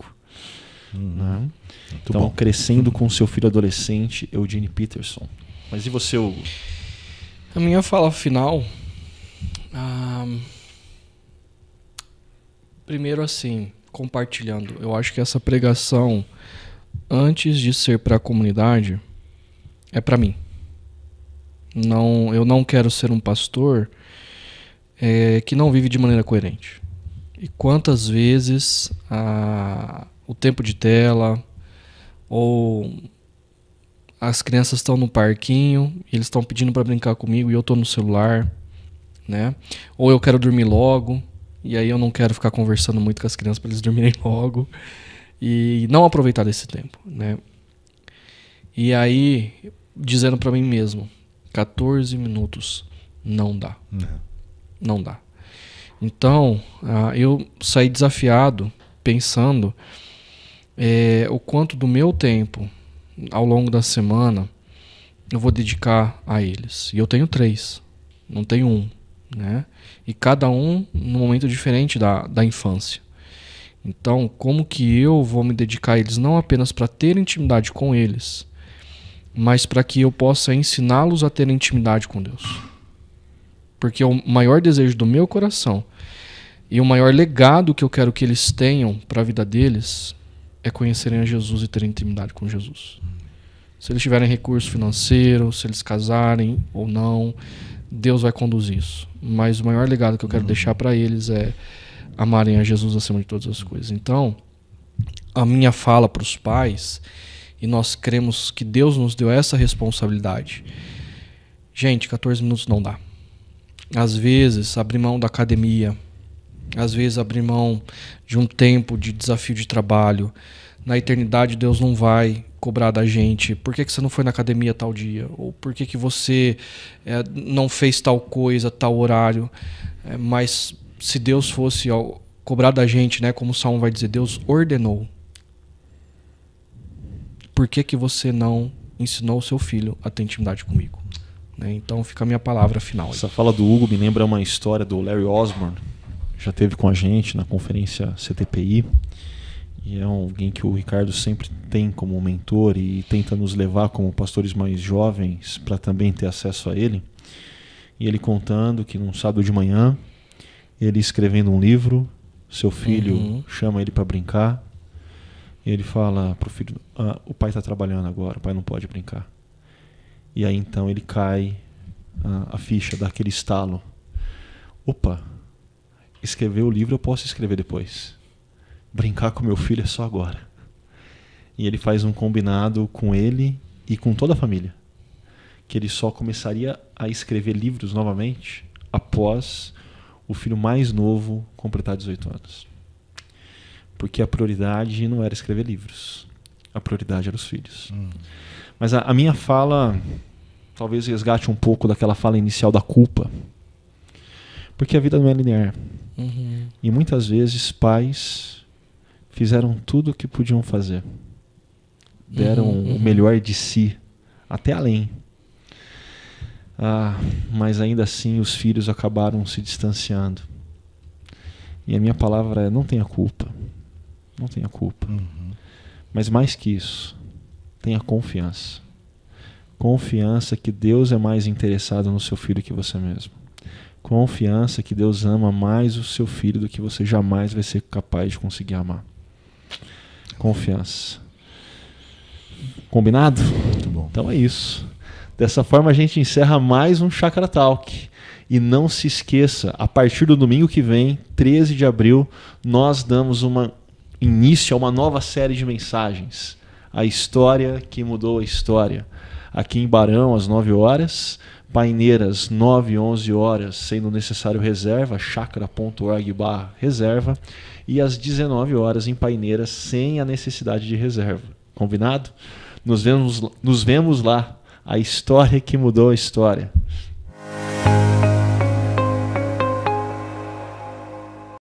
Né? Então, bom. Crescendo com seu filho adolescente, Eugene Peterson. Mas e você, Hugo? A minha fala final... primeiro assim, compartilhando. Eu acho que essa pregação, antes de ser para a comunidade, é para mim. Eu não quero ser um pastor que não vive de maneira coerente. E quantas vezes o tempo de tela, ou as crianças estão no parquinho, eles estão pedindo para brincar comigo e eu estou no celular, né? Ou eu quero dormir logo, e aí eu não quero ficar conversando muito com as crianças para eles dormirem logo, e não aproveitar desse tempo, né? E aí, dizendo para mim mesmo, 14 minutos não dá. Não dá. Então, eu saí desafiado, pensando o quanto do meu tempo, ao longo da semana, eu vou dedicar a eles. E eu tenho 3, não tenho 1, né? E cada um num momento diferente da infância. Então, como que eu vou me dedicar a eles, não apenas para ter intimidade com eles, mas para que eu possa ensiná-los a ter intimidade com Deus? Porque o maior desejo do meu coração e o maior legado que eu quero que eles tenham para a vida deles é conhecerem a Jesus e terem intimidade com Jesus. Se eles tiverem recurso financeiro, se eles casarem ou não, Deus vai conduzir isso. Mas o maior legado que eu quero deixar para eles é amarem a Jesus acima de todas as coisas. Então, a minha fala para os pais, e nós cremos que Deus nos deu essa responsabilidade. Gente, 14 minutos não dá. Às vezes, abrir mão da academia, às vezes abrir mão de um tempo de desafio de trabalho. Na eternidade, Deus não vai cobrar da gente. Por que você não foi na academia tal dia? Ou por que você não fez tal coisa, tal horário? Mas se Deus fosse cobrar da gente, né, como o Salmo vai dizer, Deus ordenou. Por que você não ensinou o seu filho a ter intimidade comigo? Né? Então fica a minha palavra final. Essa fala do Hugo me lembra uma história do Larry Osborne. Já esteve com a gente na conferência CTPI. E é alguém que o Ricardo sempre tem como mentor e tenta nos levar como pastores mais jovens para também ter acesso a ele. E ele contando que num sábado de manhã, ele escrevendo um livro, seu filho chama ele para brincar. E ele fala pro filho, o pai está trabalhando agora, o pai não pode brincar. E aí então ele cai a ficha daquele estalo. Opa, escrever o livro eu posso escrever depois. Brincar com meu filho é só agora. E ele faz um combinado com ele e com toda a família, que ele só começaria a escrever livros novamente após o filho mais novo completar 18 anos. Porque a prioridade não era escrever livros. A prioridade era os filhos. Mas a minha fala talvez resgate um pouco daquela fala inicial da culpa. Porque a vida não é linear. E muitas vezes pais fizeram tudo o que podiam fazer. Deram o melhor de si, até além. Mas ainda assim os filhos acabaram se distanciando. E a minha palavra é: não tenha culpa. Não tenha culpa. Mas mais que isso, tenha confiança. Confiança que Deus é mais interessado no seu filho que você mesmo. Confiança que Deus ama mais o seu filho do que você jamais vai ser capaz de conseguir amar. Confiança. Combinado? Muito bom. Então é isso. Dessa forma a gente encerra mais um Chakra Talk. E não se esqueça, a partir do domingo que vem, 13 de abril, nós damos início a uma nova série de mensagens. A história que mudou a história. Aqui em Barão, às 9 horas. Paineiras, 9 e 11 horas, sendo necessário reserva, chakra.org/reserva. E às 19 horas em Paineiras, sem a necessidade de reserva. Combinado? Nos vemos lá. A história que mudou a história.